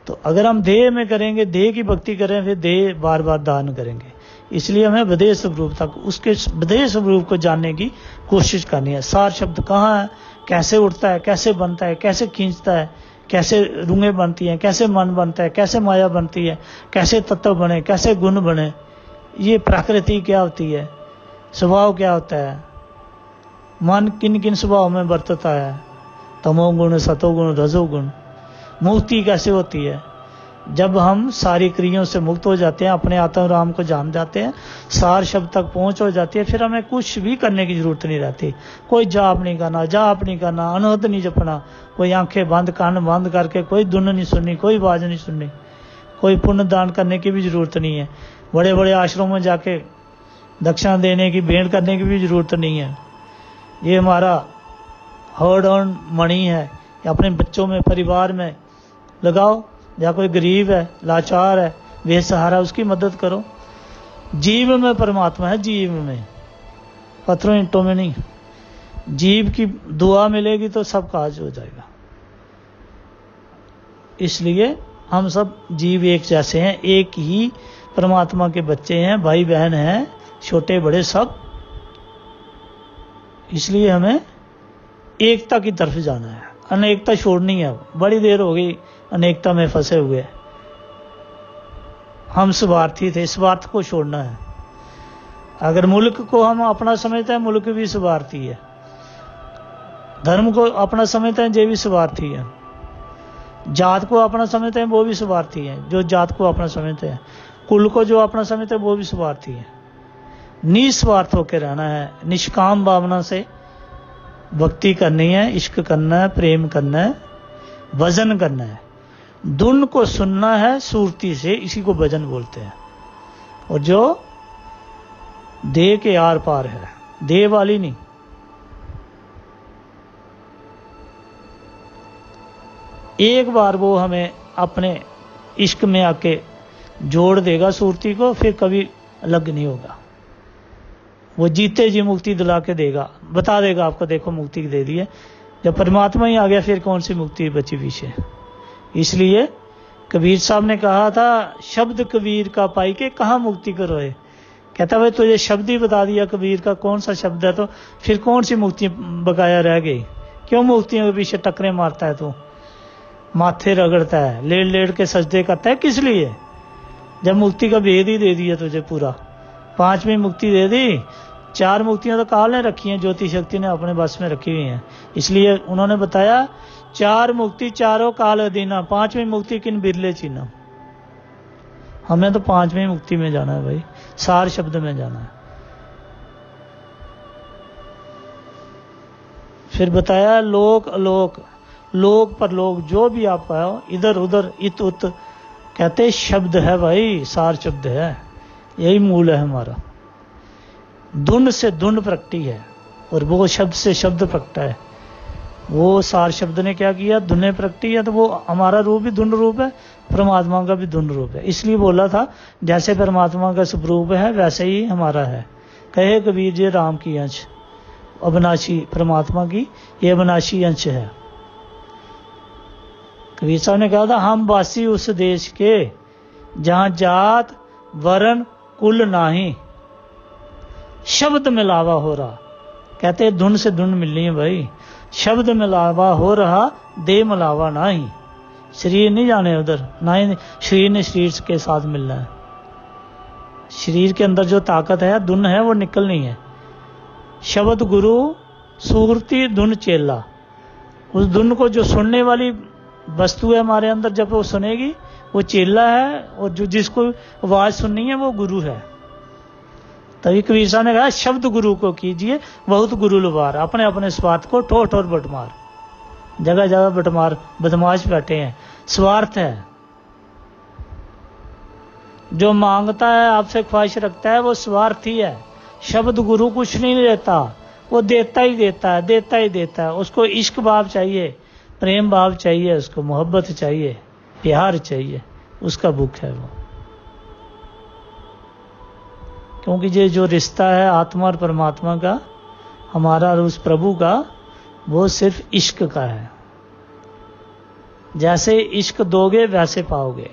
तो अगर हम देह में करेंगे, देह की भक्ति करें, फिर देह बार बार दान करेंगे। इसलिए हमें बदेह स्वरूप तक, उसके बदेह स्वरूप को जानने की कोशिश करनी है। सार शब्द कहाँ है, कैसे उठता है, कैसे बनता है, कैसे खींचता है, कैसे रूंगें बनती हैं, कैसे मन बनता है, कैसे माया बनती है, कैसे तत्व बने, कैसे गुण बने, ये प्रकृति क्या होती है, स्वभाव क्या होता है, मन किन किन स्वभाव में बरतता है, तमोगुण, सतोगुण, रजोगुण, मुक्ति कैसे होती है। जब हम सारी क्रियाओं से मुक्त हो जाते हैं, अपने आत्म राम को जान जाते हैं, सार शब्द तक पहुंच हो जाती है, फिर हमें कुछ भी करने की जरूरत नहीं रहती। कोई जाप नहीं करना, अनहद नहीं जपना, कोई आंखें बंद कान बंद करके कोई धुन नहीं सुननी, कोई आवाज नहीं सुननी, कोई पुण्य दान करने की भी जरूरत नहीं है। बड़े बड़े आश्रमों में जाके दक्षिणा देने की, भेंट करने की भी जरूरत नहीं है। ये हमारा हर्ड अर्न मनी है, अपने बच्चों में, परिवार में लगाओ। या कोई गरीब है, लाचार है, बेसहारा, उसकी मदद करो। जीव में परमात्मा है, जीव में, पत्थरों ईंटों में नहीं। जीव की दुआ मिलेगी तो सब काज हो जाएगा। इसलिए हम सब जीव एक जैसे हैं, एक ही परमात्मा के बच्चे हैं, भाई बहन हैं, छोटे बड़े सब। इसलिए हमें एकता की तरफ जाना है, अनेकता छोड़नी है। बड़ी देर हो गई अनेकता में फंसे हुए। हम स्वार्थी थे, स्वार्थ को छोड़ना है। अगर मुल्क को हम अपना समझते हैं, मुल्क भी स्वार्थी है। धर्म को अपना समझते हैं, ये भी स्वार्थी है। जात को अपना समझते हैं, वो भी स्वार्थी है जो जात को अपना समझते हैं। कुल को जो अपना समझते हैं, वो भी स्वार्थी है। निस्वार्थ होकर रहना है, निष्काम भावना से भक्ति करनी है, इश्क करना है, प्रेम करना है, भजन करना है। धुन को सुनना है सुरती से, इसी को भजन बोलते हैं। और जो देह के आर पार है, देह वाली नहीं। एक बार वो हमें अपने इश्क में आके जोड़ देगा सुरती को, फिर कभी अलग नहीं होगा। वो जीते जी मुक्ति दिला के देगा, बता देगा आपको, देखो मुक्ति दे दी है। जब परमात्मा ही आ गया, फिर कौन सी मुक्ति बची पीछे। इसलिए कबीर साहब ने कहा था, शब्द कबीर का पाई के कहाँ मुक्ति करोए। कहता भाई तुझे शब्द ही बता दिया कबीर का कौन सा शब्द है, तो फिर कौन सी मुक्ति बकाया रह गई। क्यों मुक्तियों के पीछे टकरे मारता है तू, माथे रगड़ता है, लेट लेट के सजदे करता है, किस लिए, जब मुक्ति का भेद ही दे दिया तुझे पूरा। 5वीं मुक्ति दे दी, 4 मुक्तियां तो काल ने रखी हैं, ज्योति शक्ति ने अपने बस में रखी हुई हैं। इसलिए उन्होंने बताया 4 मुक्ति चारों काल अधीना, 5वीं मुक्ति किन बिरले चीना। हमें तो 5वीं मुक्ति में जाना है भाई, सार शब्द में जाना है। फिर बताया लोक अलोक, लोक पर लोक, जो भी आप पाओ इधर उधर इत उत, कहते शब्द है भाई, सार शब्द है, यही मूल है हमारा। धुन से धुन प्रकटी है और वो शब्द से शब्द प्रकटा है। वो सार शब्द ने क्या किया, धुने प्रकटी है, तो वो हमारा रूप भी धुन रूप है, परमात्मा का भी धुन रूप है। इसलिए बोला था जैसे परमात्मा का स्वरूप है वैसे ही हमारा है। कहे कबीर जी राम की अंश, अविनाशी परमात्मा की ये अविनाशी अंश है। कबीर साहब ने कहा था हम वासी उस देश के जहां जात वर्ण कुल नाही, शब्द मिलावा हो रहा। कहते धुन से धुन मिलनी है भाई, शब्द मिलावा हो रहा, दे मिलावा नहीं। शरीर नहीं जाने उधर, ना ही शरीर ने शरीर के साथ मिलना है। शरीर के अंदर जो ताकत है, धुन है, वो निकलनी है। शब्द गुरु सूरती धुन चेला, उस धुन को जो सुनने वाली वस्तु है हमारे अंदर, जब वो सुनेगी वो चेला है, और जो जिसको आवाज सुननी है वो गुरु है। तभी कबीर साहब ने कहा शब्द गुरु को कीजिए बहुत गुरु लुबार, अपने अपने स्वार्थ को ठोर ठोर बटमार। जगह जगह बटमार बदमाश बैठे हैं, स्वार्थ है। जो मांगता है आपसे ख्वाहिश रखता है वो स्वार्थी है। शब्द गुरु कुछ नहीं देता, वो देता ही देता है, देता ही देता है। उसको इश्क भाव चाहिए, प्रेम भाव चाहिए, उसको मोहब्बत चाहिए, प्यार चाहिए, उसका भूख है वो। क्योंकि ये जो रिश्ता है आत्मा और परमात्मा का, हमारा और उस प्रभु का, वो सिर्फ इश्क का है। जैसे इश्क दोगे वैसे पाओगे।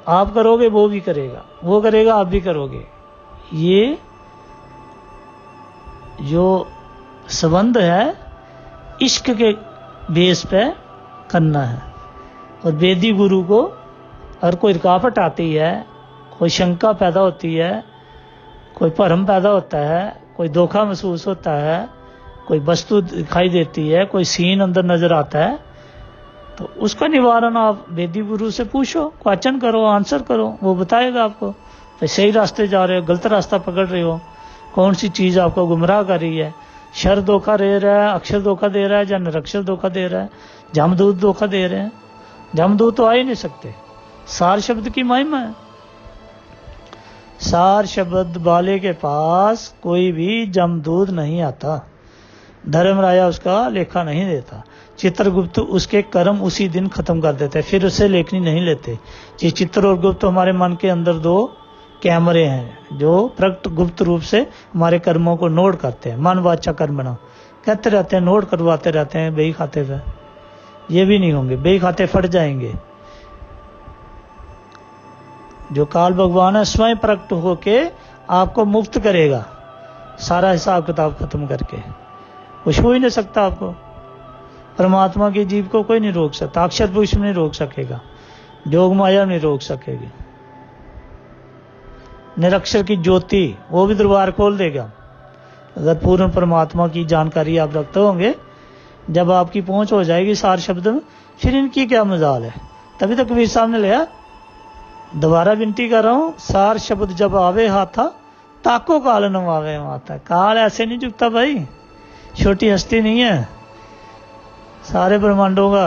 आप करोगे वो भी करेगा, वो करेगा आप भी करोगे। ये जो संबंध है इश्क के बेस पे करना है। और वेदी गुरु को अगर कोई रुकावट आती है, कोई शंका पैदा होती है, कोई भरम पैदा होता है, कोई धोखा महसूस होता है, कोई वस्तु दिखाई देती है, कोई सीन अंदर नजर आता है, तो उसका निवारण आप वेदी गुरु से पूछो, क्वेश्चन करो, आंसर करो, वो बताएगा आपको। तो सही रास्ते जा रहे हो, गलत रास्ता पकड़ रहे हो, कौन सी चीज आपको गुमराह कर रही है। शर धोखा दे रहा है, अक्षर धोखा दे रहा है, या निरक्षर धोखा दे रहा है, जमदूत धोखा दे रहे हैं। जमदूत तो आ ही नहीं सकते, सार शब्द की महिमा है। सार शब्द वाले के पास कोई भी जमदूत नहीं आता। धर्मराया उसका लेखा नहीं देता। चित्रगुप्त उसके कर्म उसी दिन खत्म कर देते, फिर उससे लेखनी नहीं लेते। ये चित्र और गुप्त हमारे मन के अंदर 2 कैमरे हैं जो प्रकट गुप्त रूप से हमारे कर्मों को नोट करते हैं। मन वाचा कर्मणा कहते रहते हैं, नोट करवाते रहते हैं बही खाते पे। ये भी नहीं होंगे, बही खाते फट जाएंगे। जो काल भगवान है स्वयं प्रकट होके आपको मुक्त करेगा, सारा हिसाब किताब खत्म करके। वो छू ही नहीं सकता आपको। परमात्मा के जीव को कोई नहीं रोक सकता। अक्षर पुरुष नहीं रोक सकेगा, जोग माया नहीं रोक सकेगी। निरक्षर की ज्योति वो भी दरबार खोल देगा। अगर पूर्ण परमात्मा की जानकारी आप रखते होंगे, जब आपकी पहुंच हो जाएगी सार शब्द में, फिर इनकी क्या मजाल है। तभी तो कबीर साहब ने लिया, दोबारा विनती कर रहा हूं, सार शब्द जब आवे हाथा ताको काल न आवे माता। काल ऐसे नहीं झुकता भाई, छोटी हस्ती नहीं है, सारे ब्रह्मांडों का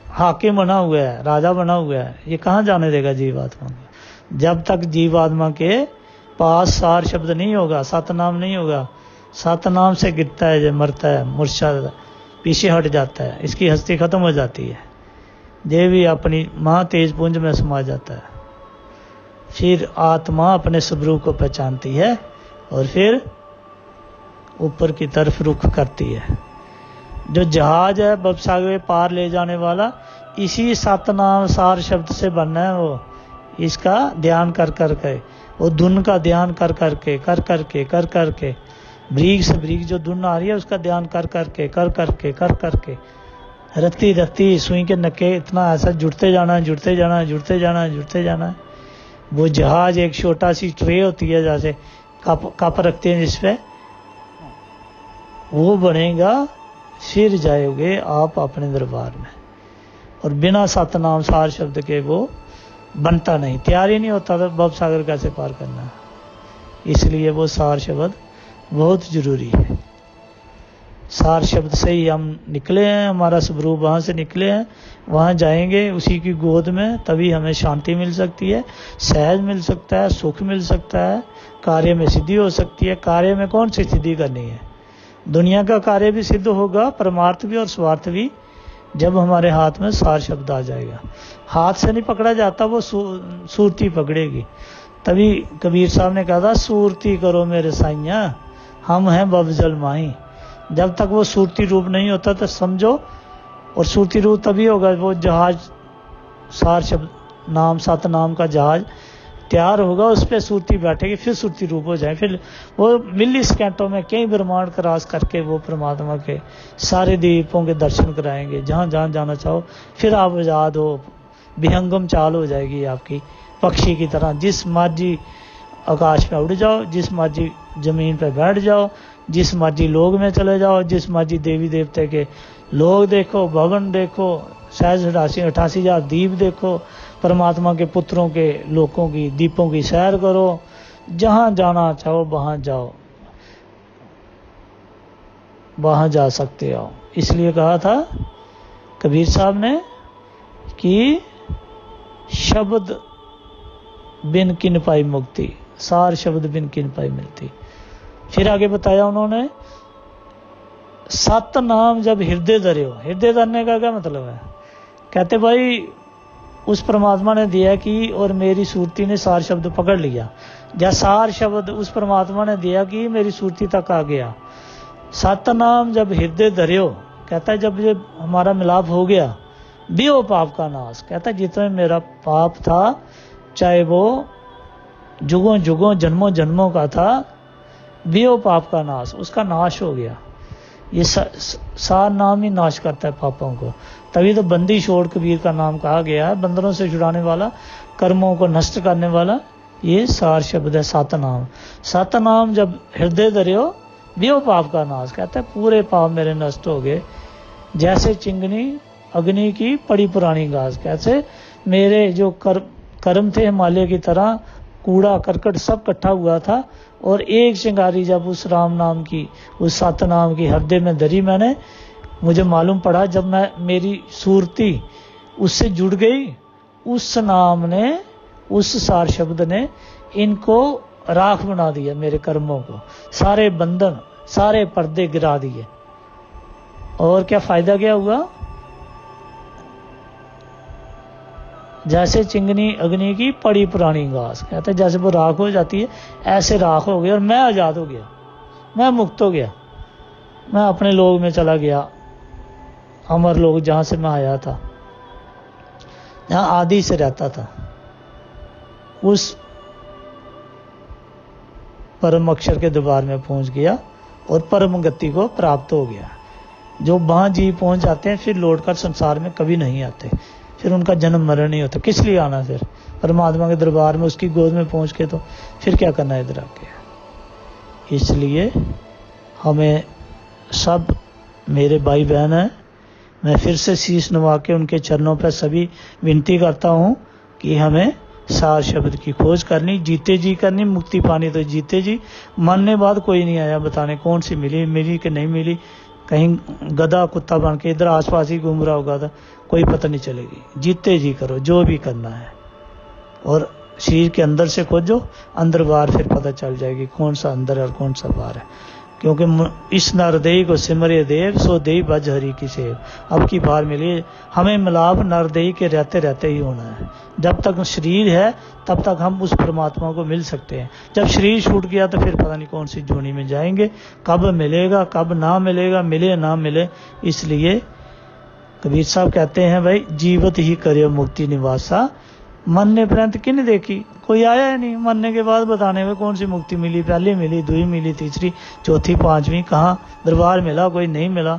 हाकिम बना हुआ है, राजा बना हुआ है। ये कहां जाने देगा जीवात्मा को। जब तक जीवात्मा के पास सार शब्द नहीं होगा, सतनाम नहीं होगा। सतनाम से गिरता है, जब मरता है, मूर्छा पीछे हट जाता है, इसकी हस्ती खत्म हो जाती है। ये भी अपनी महा तेज पुंज में समा जाता है। फिर आत्मा अपने स्वरूप को पहचानती है और फिर ऊपर की तरफ रुख करती है। जो जहाज है भवसागर पार ले जाने वाला, इसी सतनाम सार शब्द से बनना है। वो इसका ध्यान कर करके, वो धुन का ध्यान कर करके ब्रीक से ब्रीक जो धुन आ रही है उसका ध्यान कर करके रत्ती रत्ती सुई के नक्के इतना ऐसा जुड़ते जाना जुड़ते जाना जुड़ते जाना जुड़ते जाना। वो जहाज एक छोटा सी ट्रे होती है जैसे कप रखते हैं जिसपे, वो बनेगा, फिर जाओगे आप अपने दरबार में। और बिना सतनाम सार शब्द के वो बनता नहीं, तैयार ही नहीं होता तो भव सागर कैसे पार करना है। इसलिए वो सार शब्द बहुत जरूरी है। सार शब्द से ही हम निकले हैं, हमारा स्वरूप वहाँ से निकले हैं, वहाँ जाएंगे उसी की गोद में, तभी हमें शांति मिल सकती है, सहज मिल सकता है, सुख मिल सकता है, कार्य में सिद्धि हो सकती है। कार्य में कौन सी सिद्धि करनी है? दुनिया का कार्य भी सिद्ध होगा, परमार्थ भी और स्वार्थ भी, जब हमारे हाथ में सार शब्द आ जाएगा। हाथ से नहीं पकड़ा जाता, वो सूरती पकड़ेगी। तभी कबीर साहब ने कहा था, सूरती करो मेरे साइया, हम हैं बबजल माही। जब तक वो सूरती रूप नहीं होता तो समझो, और सूरती रूप तभी होगा वो जहाज सार शब्द नाम सत नाम का जहाज तैयार होगा, उस पर सूरती बैठेगी, फिर सूरती रूप हो जाए। फिर वो मिली सेकेंडों में कई ब्रह्मांड क्रॉस करके वो परमात्मा के सारे द्वीपों के दर्शन कराएंगे। जहाँ जहाँ जाना चाहो फिर आप आज़ाद हो, विहंगम चाल हो जाएगी आपकी, पक्षी की तरह। जिस मर्जी आकाश में उड़ जाओ, जिस मर्जी जमीन पर बैठ जाओ, जिस मर्जी लोग में चले जाओ, जिस मर्जी देवी देवते के लोग देखो, भवन देखो, सहज 88,000 दीप देखो, परमात्मा के पुत्रों के लोगों की दीपों की सैर करो, जहाँ जाना चाहो वहाँ जाओ, वहाँ जा सकते हो। इसलिए कहा था कबीर साहब ने कि शब्द बिन किन पाई मुक्ति, सार शब्द बिन किन पाई मिलती। फिर आगे बताया उन्होंने, सत नाम जब हृदय धरे हो। हृदय धरने का क्या मतलब है? कहते भाई उस परमात्मा ने दिया कि, और मेरी सूरती ने सार शब्द पकड़ लिया, या सार शब्द उस परमात्मा ने दिया कि मेरी सूरती तक आ गया। सत नाम जब हृदय धरे हो, कहता है जब ये हमारा मिलाप हो गया, भी हो पाप का नाश। कहता है जितना मेरा पाप था, चाहे वो जुगों जुगों जन्मों जन्मों का था, भी हो पाप का नाश, उसका नाश हो गया। ये सार नाम ही नाश करता है पापों को। तभी तो बंदी छोड़ कबीर का नाम कहा गया है, बंदरों से छुड़ाने वाला, कर्मों को नष्ट करने वाला, ये सार शब्द है सतनाम। सतनाम जब हृदय धरे हो, भी हो पाप का नाश। कहता है पूरे पाप मेरे नष्ट हो गए, जैसे चिंगनी अग्नि की पड़ी पुरानी घास। कैसे मेरे जो कर्म थे हिमालय की तरह, कूड़ा करकट सब इकट्ठा हुआ था, और एक चिंगारी जब उस राम नाम की, उस सतनाम की हृदय में धरी मैंने, मुझे मालूम पड़ा जब मैं मेरी सूरती उससे जुड़ गई, उस नाम ने, उस सार शब्द ने इनको राख बना दिया, मेरे कर्मों को, सारे बंधन सारे पर्दे गिरा दिए। और क्या फायदा क्या हुआ? जैसे चिंगनी अग्नि की पड़ी पुरानी घास। कहते जैसे वो राख हो जाती है, ऐसे राख हो गई, और मैं आजाद हो गया, मैं मुक्त हो गया, मैं अपने लोग में चला गया, अमर लोग जहां से मैं आया था, जहां आदि से रहता था, उस परम अक्षर के दरबार में पहुंच गया और परम गति को प्राप्त हो गया। जो वहां जी पहुंच जाते हैं फिर लौटकर संसार में कभी नहीं आते, फिर उनका जन्म मरण नहीं होता। किस लिए आना फिर परमात्मा के दरबार में, उसकी गोद में पहुंच के, तो फिर क्या करना है इधर आके। इसलिए हमें सब मेरे भाई बहन हैं, मैं फिर से शीश नवा के उनके चरणों पर सभी विनती करता हूं कि हमें सार शब्द की खोज करनी, जीते जी करनी। मुक्ति पानी तो जीते जी, मरने बाद कोई नहीं आया बताने कौन सी मिली कि नहीं मिली। कहीं गधा कुत्ता बन के इधर आसपास ही घूम रहा होगा था, कोई पता नहीं चलेगी। जीते जी करो जो भी करना है, और शरीर के अंदर से खोजो, अंदर बाहर फिर पता चल जाएगी कौन सा अंदर है और कौन सा बाहर है। क्योंकि इस नरदेही को सिमरे देव, सो देही बज हरि की सेव। अब की बार मिली हमें मिलाप नरदेही के रहते रहते ही होना है। जब तक शरीर है तब तक हम उस परमात्मा को मिल सकते हैं। जब शरीर छूट गया तो फिर पता नहीं कौन सी जोनी में जाएंगे, कब मिलेगा कब ना मिलेगा, मिले ना मिले। इसलिए कबीर साहब कहते हैं भाई जीवत ही करियो मुक्ति निवासा, मरने पर्यंत किन देखी, कोई आया ही नहीं। मरने के बाद बताने में कौन सी मुक्ति मिली, पहली मिली, दूसरी मिली, तीसरी, चौथी, पांचवी, कहाँ दरबार मिला, कोई नहीं मिला,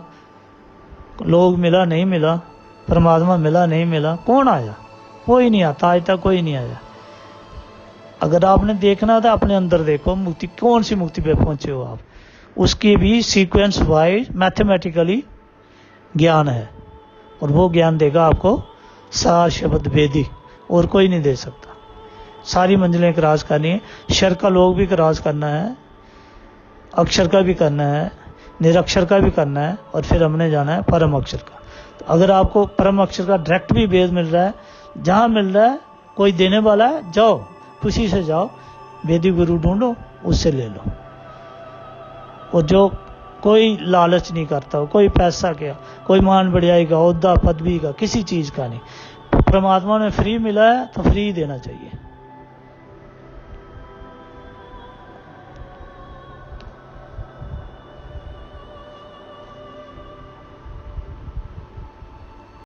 लोग मिला नहीं मिला, परमात्मा मिला नहीं मिला, कौन आया? कोई नहीं आता, आज तक कोई नहीं आया। अगर आपने देखना था अपने अंदर देखो, मुक्ति कौन सी मुक्ति पे पहुंचे हो आप, उसकी भी सीक्वेंस वाइज मैथमेटिकली ज्ञान है, और वो ज्ञान देगा आपको सार शब्द वेदी, और कोई नहीं दे सकता। सारी मंजिलें क्रॉस करनी है, क्षर का लोग भी क्रॉस करना है, अक्षर का भी करना है, निरक्षर का भी करना है, और फिर हमने जाना है परम अक्षर का। तो अगर आपको परम अक्षर का डायरेक्ट भी वेद मिल रहा है, जहां मिल रहा है कोई देने वाला है, जाओ खुशी से जाओ, वेदी गुरु ढूंढो, उससे ले लो। और जो कोई लालच नहीं करता, कोई पैसा क्या, कोई मान बढ़ाई का, ओहदा पदवी का, किसी चीज का नहीं। परमात्मा ने फ्री मिला है तो फ्री देना चाहिए।